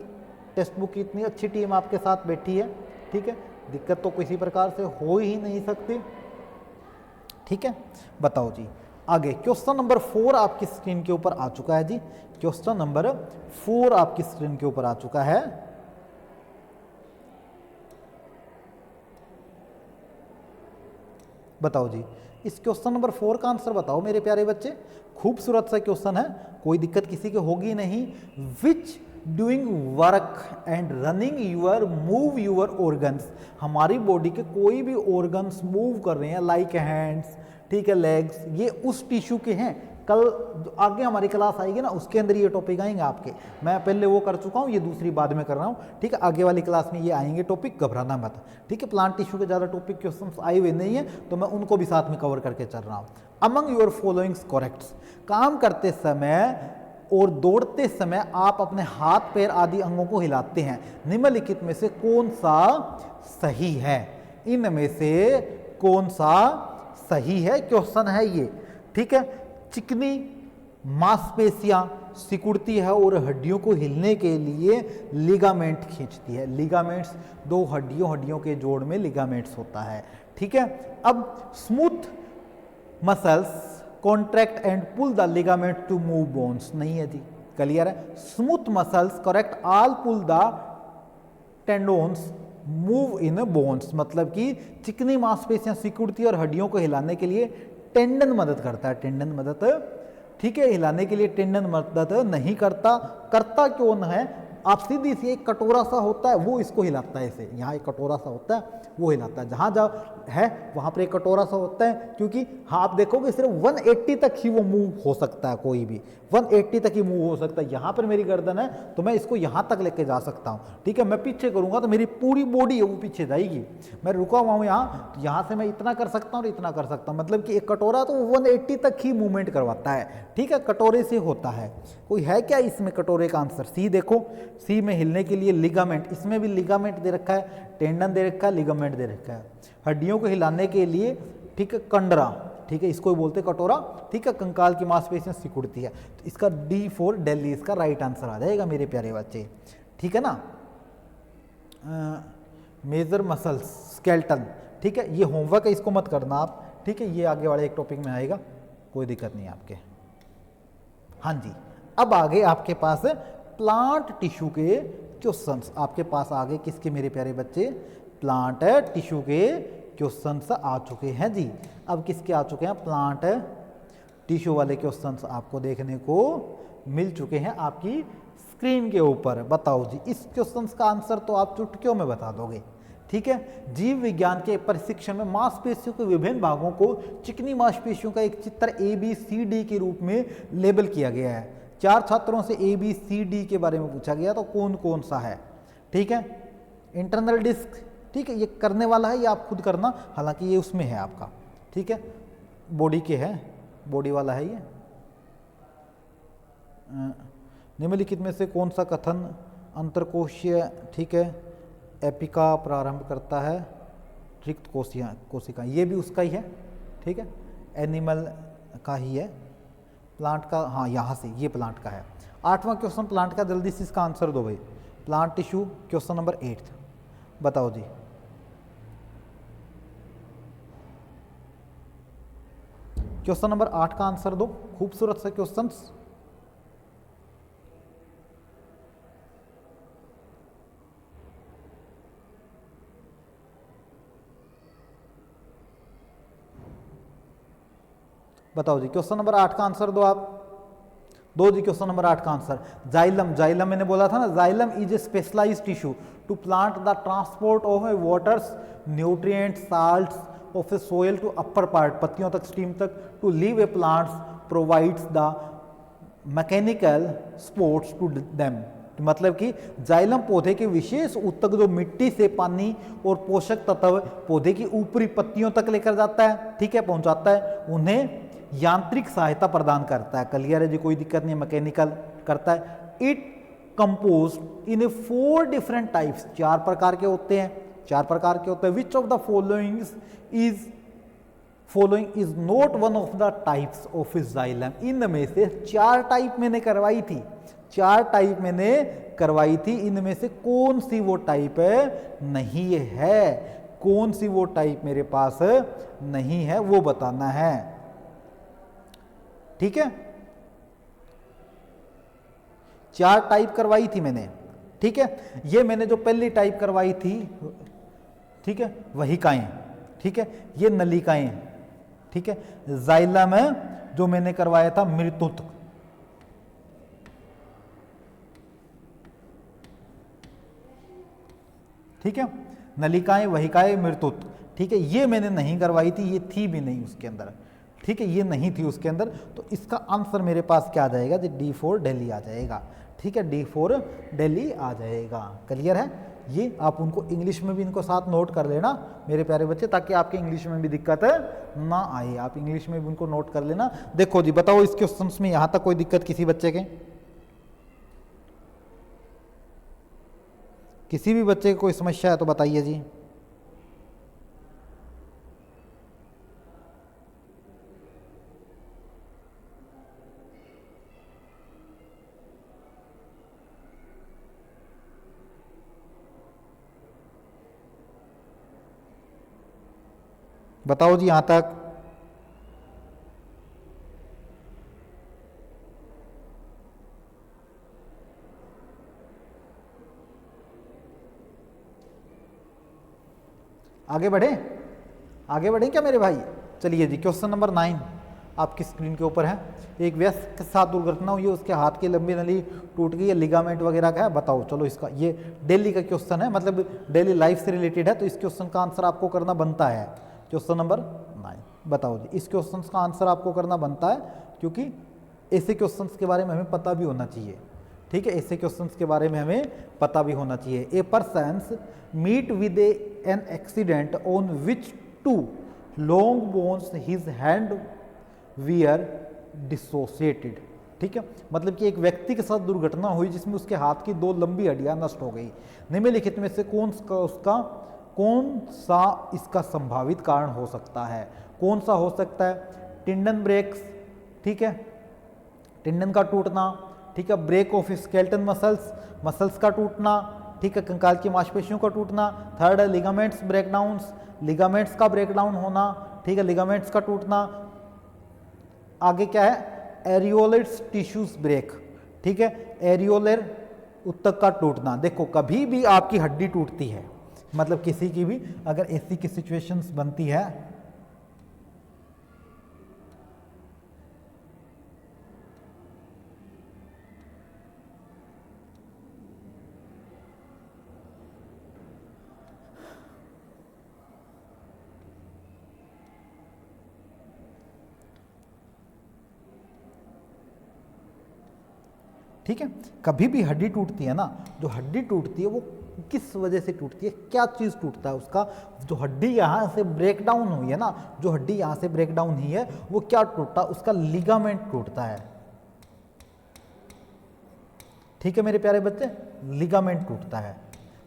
टेक्स्ट बुक की इतनी अच्छी टीम आपके साथ बैठी है, ठीक है। दिक्कत तो किसी प्रकार से हो ही नहीं सकती, ठीक है। बताओ जी आगे, क्वेश्चन नंबर 4 आपकी स्क्रीन के ऊपर आ चुका है जी। क्वेश्चन नंबर 4 आपकी स्क्रीन के ऊपर आ चुका है। बताओ जी, इस क्वेश्चन नंबर 4 का आंसर बताओ मेरे प्यारे बच्चे। खूबसूरत सा क्वेश्चन है, कोई दिक्कत किसी के होगी नहीं। Which doing work and running your move your organs, हमारी बॉडी के कोई भी ऑर्गन्स मूव कर रहे हैं, लाइक हैंड्स, ठीक है, लेग्स, ये उस टिश्यू के हैं। कल जो आगे हमारी क्लास आएगी ना उसके अंदर ये टॉपिक आएंगे आपके, मैं पहले वो कर चुका हूँ, ये दूसरी बाद में कर रहा हूँ, ठीक है। आगे वाली क्लास में ये आएंगे टॉपिक, घबराना मत, ठीक है। प्लांट टिश्यू के ज़्यादा टॉपिक क्वेश्चन आए हुए नहीं है, तो मैं उनको भी साथ में कवर करके चल रहा हूँ। अमंग योर फॉलोइंग्स करेक्ट, काम करते समय और दौड़ते समय आप अपने हाथ पैर आदि अंगों को हिलाते हैं, निम्नलिखित में से कौन सा सही है, इनमें से कौन सा सही है, क्वेश्चन है ये, ठीक है। चिकनी मांसपेशियां सिकुड़ती है और हड्डियों को हिलने के लिए लिगामेंट खींचती है। लिगामेंट्स दो हड्डियों के जोड़ में लिगामेंट्स होता है, ठीक है। अब smooth muscles contract and pull the ligament to move bones, नहीं है जी, क्लियर है। Smooth muscles correct all pull the tendons move in bones, मतलब कि चिकनी मांसपेशियां सिकुड़ती और हड्डियों को हिलाने के लिए टेंडन मदद करता है, टेंडन मदद, ठीक है, हिलाने के लिए टेंडन मदद नहीं करता। करता क्यों न है, आप सीधी सी एक कटोरा सा होता है वो इसको हिलाता है, इसे यहाँ एक कटोरा सा होता है वो हिलाता है, जहाँ जहाँ है वहाँ पर एक कटोरा सा होता है, क्योंकि हाँ आप देखोगे सिर्फ 180 तक ही वो मूव हो सकता है, कोई भी 180 तक ही मूव हो सकता है। यहाँ पर मेरी गर्दन है तो मैं इसको यहाँ तक लेके जा सकता हूँ, ठीक है। मैं पीछे करूँगा तो मेरी पूरी बॉडी है वो पीछे जाएगी, मैं रुका हुआ हूँ यहाँ, तो यहाँ से मैं इतना कर सकता हूँ और इतना कर सकता हूँ, मतलब कि एक कटोरा तो 180 तक ही मूवमेंट करवाता है, ठीक है, कटोरे से होता है। कोई है क्या इसमें कटोरे का आंसर? सी देखो, सी में हिलने के लिए लिगामेंट, इसमें भी लिगामेंट दे रखा है, टेंडन दे रखा है, लिगामेंट दे रखा है। हड्डियों को हिलाने के लिए, ठीक है, कंडरा, ठीक है, इसको बोलते कटोरा, ठीक है, कंकाल की मांसपेशियां सिकुड़ती है, तो इसका डी फॉर दिल्ली इसका राइट आंसर आ जाएगा मेरे प्यारे बच्चे, ठीक है ना। मेजर मसल्स स्केलेटन, ठीक है, ये होमवर्क है, इसको मत करना आप, ठीक है, ये आगे वाले एक टॉपिक में आएगा, कोई दिक्कत नहीं आपके। हाँ जी, अब आगे आपके पास प्लांट टिश्यू के क्वेश्चंस, आपके पास आगे किसके मेरे प्यारे बच्चे, प्लांट टिश्यू के क्वेश्चंस आ चुके हैं जी। अब किसके आ चुके हैं, प्लांट टिश्यू वाले क्वेश्चंस आपको देखने को मिल चुके हैं आपकी स्क्रीन के ऊपर। बताओ जी, इस क्वेश्चंस का आंसर तो आप चुटकियों में बता दोगे, ठीक है। जीव विज्ञान के प्रशिक्षण में मांसपेशियों के विभिन्न भागों को चिकनी मांसपेशियों का एक चित्र ABCD के रूप में लेबल किया गया है। 4 छात्रों से ABCD के बारे में पूछा गया तो कौन कौन सा है, ठीक है। इंटरनल डिस्क, ठीक है, ये करने वाला है, ये आप खुद करना, हालांकि ये उसमें है आपका, ठीक है, बॉडी के है, बॉडी वाला है ये। निम्नलिखित में से कौन सा कथन अंतरकोशीय, ठीक है, एपिका प्रारंभ करता है, रिक्त कोशिका, ये भी उसका ही है, ठीक है, एनिमल का ही है, प्लांट का, हाँ यहाँ से ये प्लांट का है। 8वां क्वेश्चन प्लांट का, जल्दी से इसका आंसर दो भाई। प्लांट टिश्यू क्वेश्चन नंबर 8, बताओ जी। क्वेश्चन नंबर 8 का आंसर दो, खूबसूरत से क्वेश्चंस। बताओ जी, क्वेश्चन नंबर 8 का आंसर दो आप, दो जी क्वेश्चन नंबर 8 का आंसर। जाइलम, जाइलम मैंने बोला था ना, xylem is a specialised tissue to plant the transport of waters nutrients salts of a soil to upper part, पत्तियों तक, स्टीम तक, to leave a plants provides the mechanical supports to them, मतलब कि xylem पौधे के विशेष ऊतक जो मिट्टी से पानी और पोषक तत्व पौधे की ऊपरी पत्तियों तक लेकर जाता है, ठीक है, पहुंचाता है, उन्हें यांत्रिक सहायता प्रदान करता है। क्लियर है जी, कोई दिक्कत नहीं, मैकेनिकल करता है। It composed in 4 different types, 4 प्रकार के होते हैं, 4 प्रकार के होते हैं। विच of the following is not one of the types of xylem, इनमें से 4 टाइप मैंने करवाई थी, 4 टाइप मैंने करवाई थी, इनमें से कौन सी वो टाइप नहीं है, कौन सी वो टाइप मेरे पास नहीं है वो बताना है, ठीक है। 4 टाइप करवाई थी मैंने, ठीक है। ये मैंने जो पहली टाइप करवाई थी, ठीक है, वहिकाएं, ठीक है, ये नलिकाएं, ठीक है। जाइलम जो मैंने करवाया था मृतुत, ठीक है, नलिकाएं, वहिकाएं, मृतुत, ठीक है, ये मैंने नहीं करवाई थी, ये थी भी नहीं उसके अंदर, ठीक है, ये नहीं थी उसके अंदर, तो इसका आंसर मेरे पास क्या आ जाएगा जी, D4 दिल्ली आ जाएगा। ठीक है, D4 दिल्ली आ जाएगा। क्लियर है, ये आप उनको इंग्लिश में भी इनको साथ नोट कर लेना मेरे प्यारे बच्चे, ताकि आपके इंग्लिश में भी दिक्कत ना आए, आप इंग्लिश में भी उनको नोट कर लेना। देखो जी, बताओ इस क्वेश्चन में यहां तक कोई दिक्कत किसी बच्चे के, किसी भी बच्चे की कोई समस्या है तो बताइए जी। बताओ जी यहां तक। आगे बढ़े, आगे बढ़े क्या मेरे भाई। चलिए जी, क्वेश्चन नंबर 9 आपकी स्क्रीन के ऊपर है। एक व्यक्ति के साथ दुर्घटना हुई है, उसके हाथ की लंबी नली टूट गई है, लिगामेंट वगैरह का है। बताओ, चलो इसका, ये डेली का क्वेश्चन है, मतलब डेली लाइफ से रिलेटेड है, तो इस क्वेश्चन का आंसर आपको करना बनता है। क्वेश्चन नंबर 9 बताओ जी, इस क्वेश्चन का आंसर आपको करना बनता है, क्योंकि ऐसे क्वेश्चन के बारे में हमें पता भी होना चाहिए। ठीक है, ऐसे क्वेश्चंस के बारे में हमें पता भी होना चाहिए। A persons meet with an accident on which two long bones his hand were dissociated. ठीक है, मतलब कि एक व्यक्ति के साथ दुर्घटना हुई जिसमें उसके हाथ की 2 लंबी हड्डियां नष्ट हो गई। निम्नलिखित में से कौन सा इसका संभावित कारण हो सकता है। कौन सा हो सकता है, टिंडन ब्रेक्स, ठीक है, टिंडन का टूटना, ठीक है, ब्रेक ऑफ स्केलेटन मसल्स का टूटना, ठीक है, कंकाल की मांसपेशियों का टूटना। थर्ड है लिगामेंट्स ब्रेकडाउन्स, लिगामेंट्स का ब्रेकडाउन होना, ठीक है, लिगामेंट्स का टूटना। आगे क्या है, एरियोलर टिश्यूज ब्रेक, ठीक है, एरियोलर उत्तक का टूटना। देखो, कभी भी आपकी हड्डी टूटती है, मतलब किसी की भी अगर ऐसी की सिचुएशंस बनती है, ठीक है, कभी भी हड्डी टूटती है ना, जो हड्डी टूटती है वो किस वजह से टूटती है, क्या चीज़ टूटता है उसका, जो हड्डी यहाँ से ब्रेक डाउन हुई है ना, जो हड्डी यहाँ से ब्रेक डाउन हुई है वो क्या टूटता है, उसका लिगामेंट टूटता है। ठीक है मेरे प्यारे बच्चे, लिगामेंट टूटता है,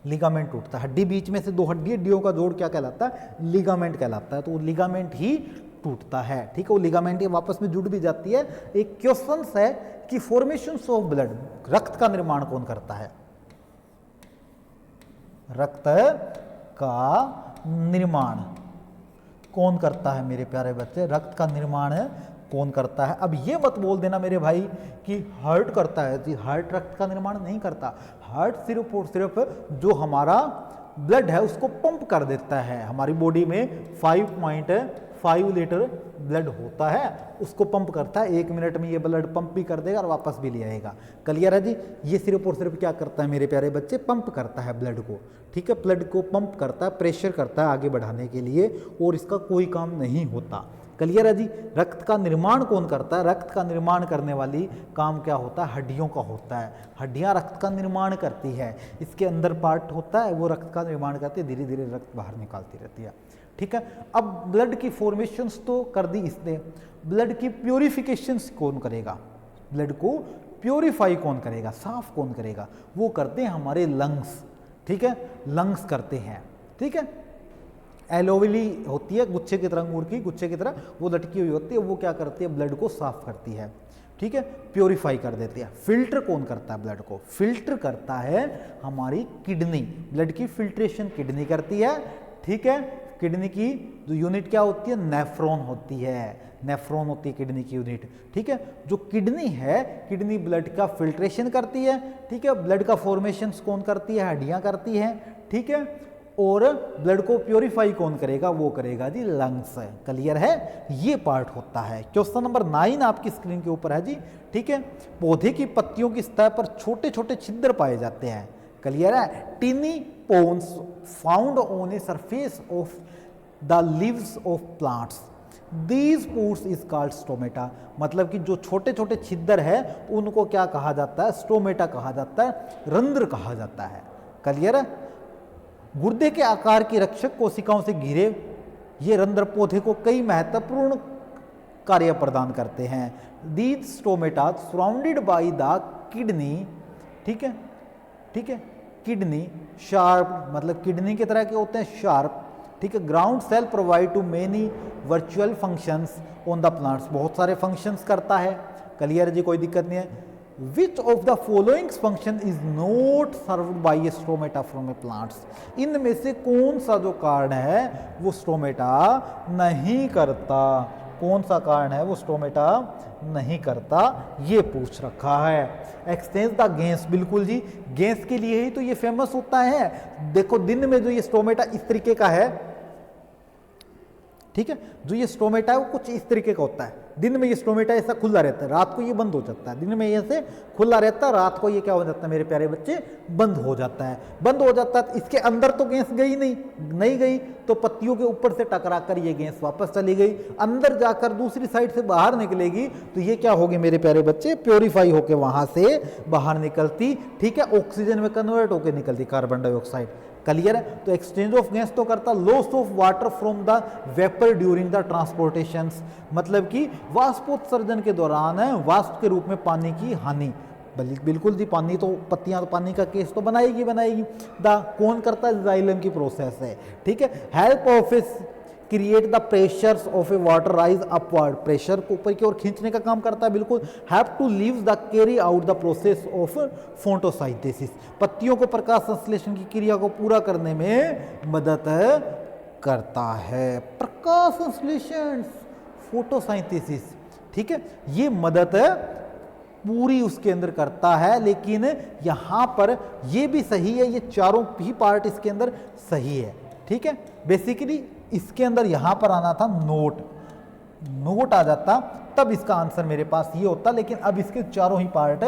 लिगामेंट टूटता है। हड्डी बीच में से 2 हड्डियों का जोड़ क्या कहलाता है, लिगामेंट कहलाता है। तो वो लिगामेंट ही टूटता है। ठीक है, वो लिगामेंट आपस में जुड़ भी जाती है। एक क्वेश्चन है कि फॉर्मेशंस ऑफ ब्लड, रक्त का निर्माण कौन करता है, रक्त का निर्माण कौन करता है मेरे प्यारे बच्चे, रक्त का निर्माण कौन करता है। अब ये मत बोल देना मेरे भाई कि हार्ट करता है जी, हार्ट रक्त का निर्माण नहीं करता। हार्ट सिर्फ और सिर्फ जो हमारा ब्लड है उसको पंप कर देता है। हमारी बॉडी में 5.5 लीटर ब्लड होता है, उसको पंप करता है। 1 मिनट में ये ब्लड पंप भी कर देगा और वापस भी ले आएगा। क्लियर है जी, ये सिर्फ और सिर्फ क्या करता है मेरे प्यारे बच्चे, पंप करता है ब्लड को। ठीक है, ब्लड को पंप करता है, प्रेशर करता है आगे बढ़ाने के लिए, और इसका कोई काम नहीं होता। क्लियर है जी। रक्त का निर्माण कौन करता है, रक्त का निर्माण करने वाली काम क्या होता है, हड्डियों का होता है। हड्डियां रक्त का निर्माण करती है, इसके अंदर पार्ट होता है वो रक्त का निर्माण करती है, धीरे धीरे रक्त बाहर निकालती रहती है। ठीक है, अब ब्लड की फॉर्मेशंस तो कर दी इसने, ब्लड की प्योरिफिकेशंस कौन करेगा, ब्लड को प्योरीफाई कौन करेगा, साफ कौन करेगा, वो करते हैं हमारे लंग्स। ठीक है, लंग्स करते हैं। ठीक है, एलोवेली होती है गुच्छे की तरह, अंगूर की गुच्छे की तरह वो लटकी हुई होती है, वो क्या करती है, ब्लड को साफ करती है। ठीक है, प्योरीफाई कर देती है। फिल्टर कौन करता है ब्लड को, फिल्टर करता है हमारी किडनी, ब्लड की फिल्ट्रेशन किडनी करती है। ठीक है, किडनी की जो यूनिट क्या होती है, नेफ्रॉन होती है, नेफ्रॉन होती है किडनी की यूनिट। ठीक है, जो किडनी है, किडनी ब्लड का फिल्ट्रेशन करती है। ठीक है, ब्लड का फॉर्मेशन कौन करती है, हड्डियां करती हैं। ठीक है, और ब्लड को प्योरीफाई कौन करेगा, वो करेगा जी लंग्स। क्लियर है, ये पार्ट होता है। क्वेश्चन नंबर 9 आपकी स्क्रीन के ऊपर है जी। ठीक है, पौधे की पत्तियों की सतह पर छोटे छोटे छिद्र पाए जाते हैं। क्लियर है, tiny pores found on a surface of the leaves of plants. These pores is called stomata, मतलब कि जो छोटे छोटे छिद्र है उनको क्या कहा जाता है, स्टोमेटा कहा जाता है, रंध्र कहा जाता है। क्लियर है? गुर्दे के आकार की रक्षक कोशिकाओं से घिरे ये रंध्र पौधे को कई महत्वपूर्ण कार्य प्रदान करते हैं। These stomata surrounded by the kidney, ठीक है, ठीक है, किडनी शार्प, मतलब किडनी की तरह के होते हैं, शार्प, ठीक है। Ground cell provide to many virtual functions on the plants, बहुत सारे फंक्शंस करता है। क्लियर जी, कोई दिक्कत नहीं है। Which of the following function is not served by stomata from a plants, इनमें से कौन सा जो कारण है वो स्टोमेटा नहीं करता, कौन सा कारण है वो स्टोमेटा नहीं करता, ये पूछ रखा है। एक्सचेंज द गैस, बिल्कुल जी, गैस के लिए ही तो ये फेमस होता है। देखो दिन में जो ये स्टोमेटा इस तरीके का है, ठीक है, जो ये स्टोमेटा है वो कुछ इस तरीके का होता है। दिन में ये स्टोमेटा ऐसा खुला रहता है, रात को ये बंद हो जाता है। दिन में ये से खुला रहता है, रात को ये क्या हो जाता है मेरे प्यारे बच्चे, बंद हो जाता है। बंद हो जाता है, इसके अंदर तो गैस गई नहीं गई, तो पत्तियों के ऊपर से टकरा कर ये गैस वापस चली गई, अंदर जाकर दूसरी साइड से बाहर निकलेगी, तो ये क्या होगी मेरे प्यारे बच्चे, प्योरीफाई होकर वहां से बाहर निकलती, ठीक है, ऑक्सीजन में कन्वर्ट होकर निकलती, कार्बन डाइऑक्साइड। क्लियर है? तो एक्सचेंज ऑफ गैस तो करता, loss of water from the vapour during the transportation, मतलब कि वाष्पोत्सर्जन के दौरान वाष्प के रूप में पानी की हानि। बिल्कुल जी, पानी तो पत्तियां तो पानी का केस तो बनाएगी। द कौन करता है, जाइलम की प्रोसेस है, ठीक है। Help of create the pressures of A water rise upward, pressure को ऊपर की ओर खींचने का काम करता है। बिल्कुल। Have to leave the carry out the process of photosynthesis, पत्तियों को प्रकाश संश्लेषण की क्रिया को पूरा करने में मदद करता है। प्रकाश संश्लेषण, फोटोसिंथेसिस, ठीक है, ये मदद पूरी उसके अंदर करता है। लेकिन यहां पर ये भी सही है, ये चारों ही पार्ट इसके अंदर सही है, ठीक है। बेसिकली इसके अंदर यहां पर आना था नोट आ जाता, तब इसका आंसर मेरे पास ये होता, लेकिन अब इसके चारों ही पार्ट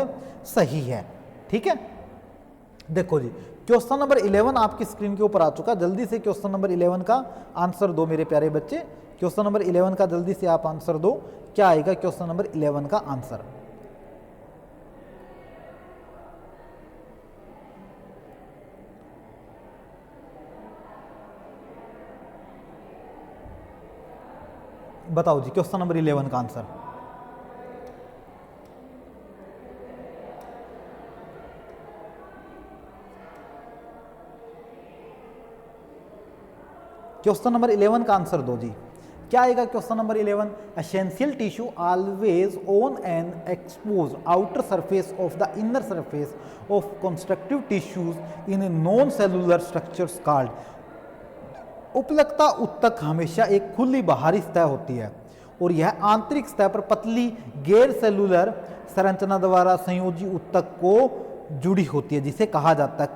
सही है, ठीक है। देखो जी, क्वेश्चन नंबर 11 आपकी स्क्रीन के ऊपर आ चुका। जल्दी से क्वेश्चन नंबर 11 का आंसर दो मेरे प्यारे बच्चे। क्वेश्चन नंबर 11 का जल्दी से आप आंसर दो। क्या आएगा क्वेश्चन नंबर 11 का आंसर? बताओ जी, क्वेश्चन नंबर 11 का आंसर। क्वेश्चन नंबर 11 का आंसर दो जी। क्या आएगा question number 11? Essential tissue always on an expose outer surface of the inner surface of constructive tissues in non cellular structures called. उपलकता उत्तक हमेशा एक खुली बाहरी सतह होती है और यह आंतरिक सतह पर पतली गैर सेलुलर संरचना द्वारा संयोजी उत्तक को जुड़ी होती है, जिसे कहा जाता है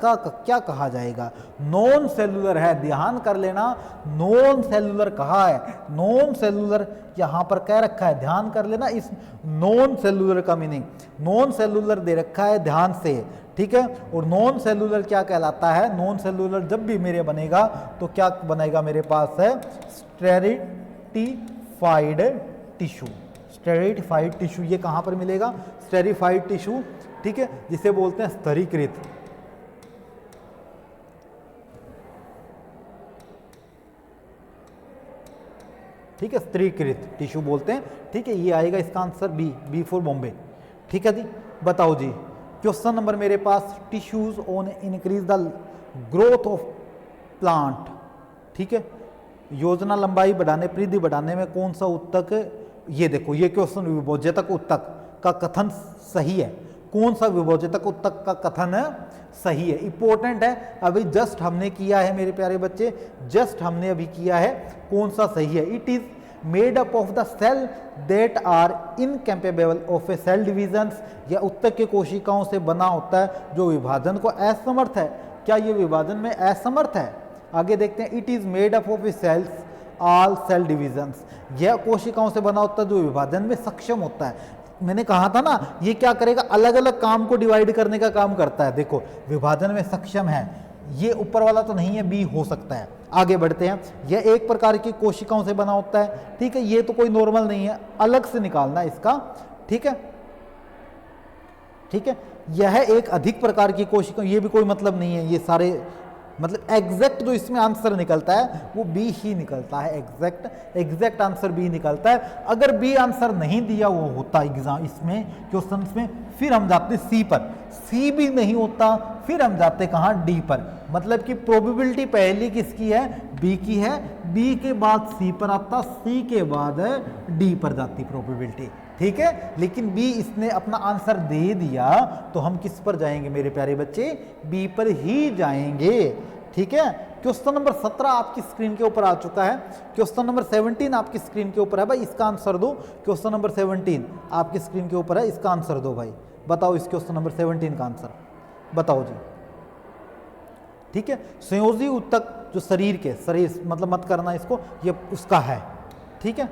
क्या कहा जाएगा? नॉन सेलुलर है, ध्यान कर लेना। नॉन सेलुलर कहा है, नॉन सेलुलर यहां पर कह रखा है, ध्यान कर लेना इस नॉन सेलुलर का मीनिंग। नॉन सेलुलर दे रखा है ध्यान से, ठीक है। और नॉन सेलुलर क्या कहलाता है? नॉन सेलुलर जब भी मेरे बनेगा तो क्या बनेगा मेरे पास है? Esterified tissue. स्टेरिफाइड टिश्यू ये कहां पर मिलेगा? स्टेरिफाइड टिश्यू, ठीक है, जिसे बोलते हैं स्तरीकृत। ठीक है, स्तरीकृत टिश्यू बोलते हैं, ठीक है। ये आएगा इसका आंसर बी फॉर बॉम्बे, ठीक है जी। बताओ जी, क्वेश्चन नंबर मेरे पास, tissues on increase the growth of plant, ठीक है। योजना लंबाई बढ़ाने, वृद्धि बढ़ाने में कौन सा उत्तक? ये देखो, ये क्वेश्चन विभोज्यतक उत्तक का कथन सही है। कौन सा विभोज्यतक उत्तक का कथन सही है? इंपॉर्टेंट है, अभी जस्ट हमने किया है मेरे प्यारे बच्चे, जस्ट हमने अभी किया है। कौन सा सही है? It is made up of the cell that are incapable of a cell divisions. यह उत्तक के कोशिकाओं से बना होता है जो विभाजन को असमर्थ है। क्या ये विभाजन में असमर्थ है? आगे देखते हैं। It is made up of a cells all cell divisions. यह कोशिकाओं से बना होता है जो विभाजन में सक्षम होता है। मैंने कहा था ना, ये क्या करेगा? अलग अलग काम को डिवाइड करने का काम करता है। देखो, विभाजन में सक्षम है, ये ऊपर वाला तो नहीं है, बी हो सकता है। आगे बढ़ते हैं, यह एक प्रकार की कोशिकाओं से बना होता है, ठीक है, ये तो कोई नॉर्मल नहीं है, अलग से निकालना है इसका, ठीक है, ठीक है। यह एक अधिक प्रकार की कोशिका, ये भी कोई मतलब नहीं है, ये सारे मतलब एग्जैक्ट जो इसमें आंसर निकलता है वो बी ही निकलता है, एग्जैक्ट आंसर बी निकलता है। अगर बी आंसर नहीं दिया वो होता एग्जाम इसमें क्वेश्चन में, फिर हम जाते सी पर, सी भी नहीं होता, फिर हम जाते कहाँ, डी पर। मतलब कि प्रोबेबिलिटी पहली किसकी है, बी की है, बी के बाद सी पर आता, सी के बाद डी पर जाती प्रोबेबिलिटी, ठीक है। लेकिन बी इसने अपना आंसर दे दिया तो हम किस पर जाएंगे मेरे प्यारे बच्चे, बी पर ही जाएंगे, ठीक है। क्वेश्चन नंबर 17 आपकी स्क्रीन के ऊपर आ चुका है, क्वेश्चन नंबर 17 आपकी स्क्रीन के ऊपर है भाई, इसका आंसर दो। क्वेश्चन नंबर 17 आपकी स्क्रीन के ऊपर है, इसका आंसर दो भाई, बताओ इस क्वेश्चन नंबर 17 का आंसर बताओ जी, ठीक है। संयोजी ऊतक जो शरीर के, शरीर मतलब मत करना इसको, ये उसका है, ठीक है,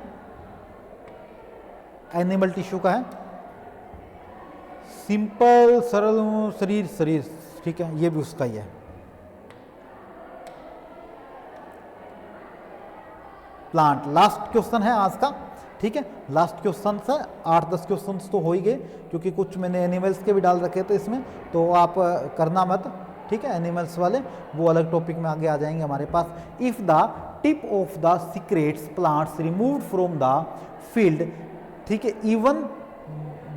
एनिमल टिश्यू का है, सिंपल सरल शरीर, ठीक है, ये भी उसका ही है। प्लांट लास्ट क्वेश्चन है आज का, ठीक है, लास्ट क्वेश्चन है, 8-10 क्वेश्चन तो हो ही गए, क्योंकि कुछ मैंने एनिमल्स के भी डाल रखे थे इसमें, तो आप करना मत, ठीक है, एनिमल्स वाले वो अलग टॉपिक में आगे आ जाएंगे हमारे पास। If the tip of the secrets plants removed from the field, ठीक है, even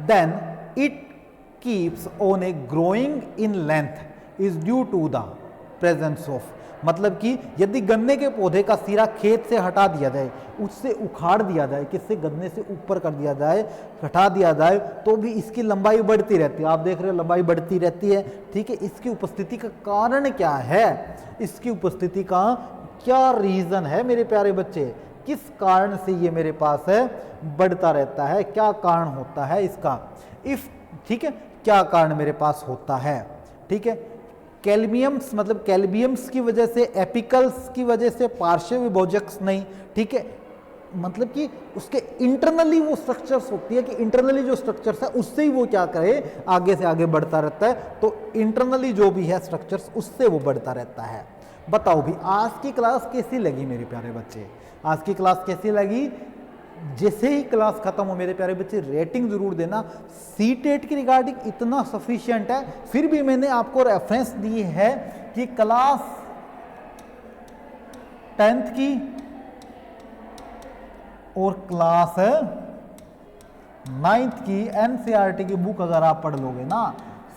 then it keeps on a growing in length is due to the presence of, मतलब कि यदि गन्ने के पौधे का सिरा खेत से हटा दिया जाए, उससे उखाड़ दिया जाए, किससे, गन्ने से ऊपर कर दिया जाए, हटा दिया जाए, तो भी इसकी लंबाई बढ़ती रहती है। आप देख रहे हो लंबाई बढ़ती रहती है, ठीक है। इसकी उपस्थिति का कारण क्या है, इसकी उपस्थिति का क्या रीजन है मेरे प्यारे बच्चे, किस कारण से ये मेरे पास है बढ़ता रहता है, क्या कारण होता है इसका, इफ, ठीक है, क्या कारण मेरे पास होता है, ठीक है। कैल्बियम्स मतलब कैल्बियम्स की वजह से, एपिकल्स की वजह से, पार्श्व विभोजक नहीं, ठीक है, मतलब कि उसके इंटरनली वो स्ट्रक्चर्स होती है कि इंटरनली जो स्ट्रक्चर्स है उससे ही वो क्या करे, आगे से आगे बढ़ता रहता है, तो इंटरनली जो भी है स्ट्रक्चर्स उससे वो बढ़ता रहता है। बताओ भी आज की क्लास कैसी लगी मेरे प्यारे बच्चे, आज की क्लास कैसी लगी। जैसे ही क्लास खत्म हो मेरे प्यारे बच्चे रेटिंग जरूर देना, सीटेट की रिगार्डिंग इतना सफिशिएंट है, फिर भी मैंने आपको रेफरेंस दी है कि क्लास 10th की और क्लास 9th की एनसीईआरटी की बुक अगर आप पढ़ लोगे ना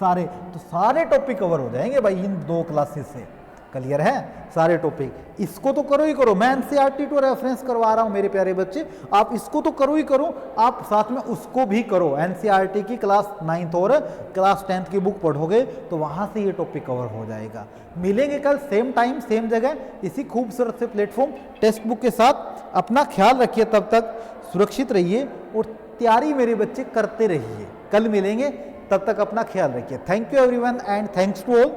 सारे, तो सारे टॉपिक कवर हो जाएंगे भाई इन 2 क्लासेस से, क्लियर है सारे टॉपिक। इसको तो करो ही करो, मैं एनसीईआरटी टू रेफरेंस करवा रहा हूं मेरे प्यारे बच्चे, आप इसको तो करो ही करो, आप साथ में उसको भी करो। एनसीईआरटी की क्लास 9th और क्लास 10th की बुक पढ़ोगे तो वहां से ये टॉपिक कवर हो जाएगा। मिलेंगे कल सेम टाइम सेम जगह इसी खूबसूरत से प्लेटफॉर्म टेक्स्ट बुक के साथ। अपना ख्याल रखिए, तब तक सुरक्षित रहिए और तैयारी मेरे बच्चे करते रहिए। कल मिलेंगे, तब तक अपना ख्याल रखिए। Thank you everyone and thanks to all.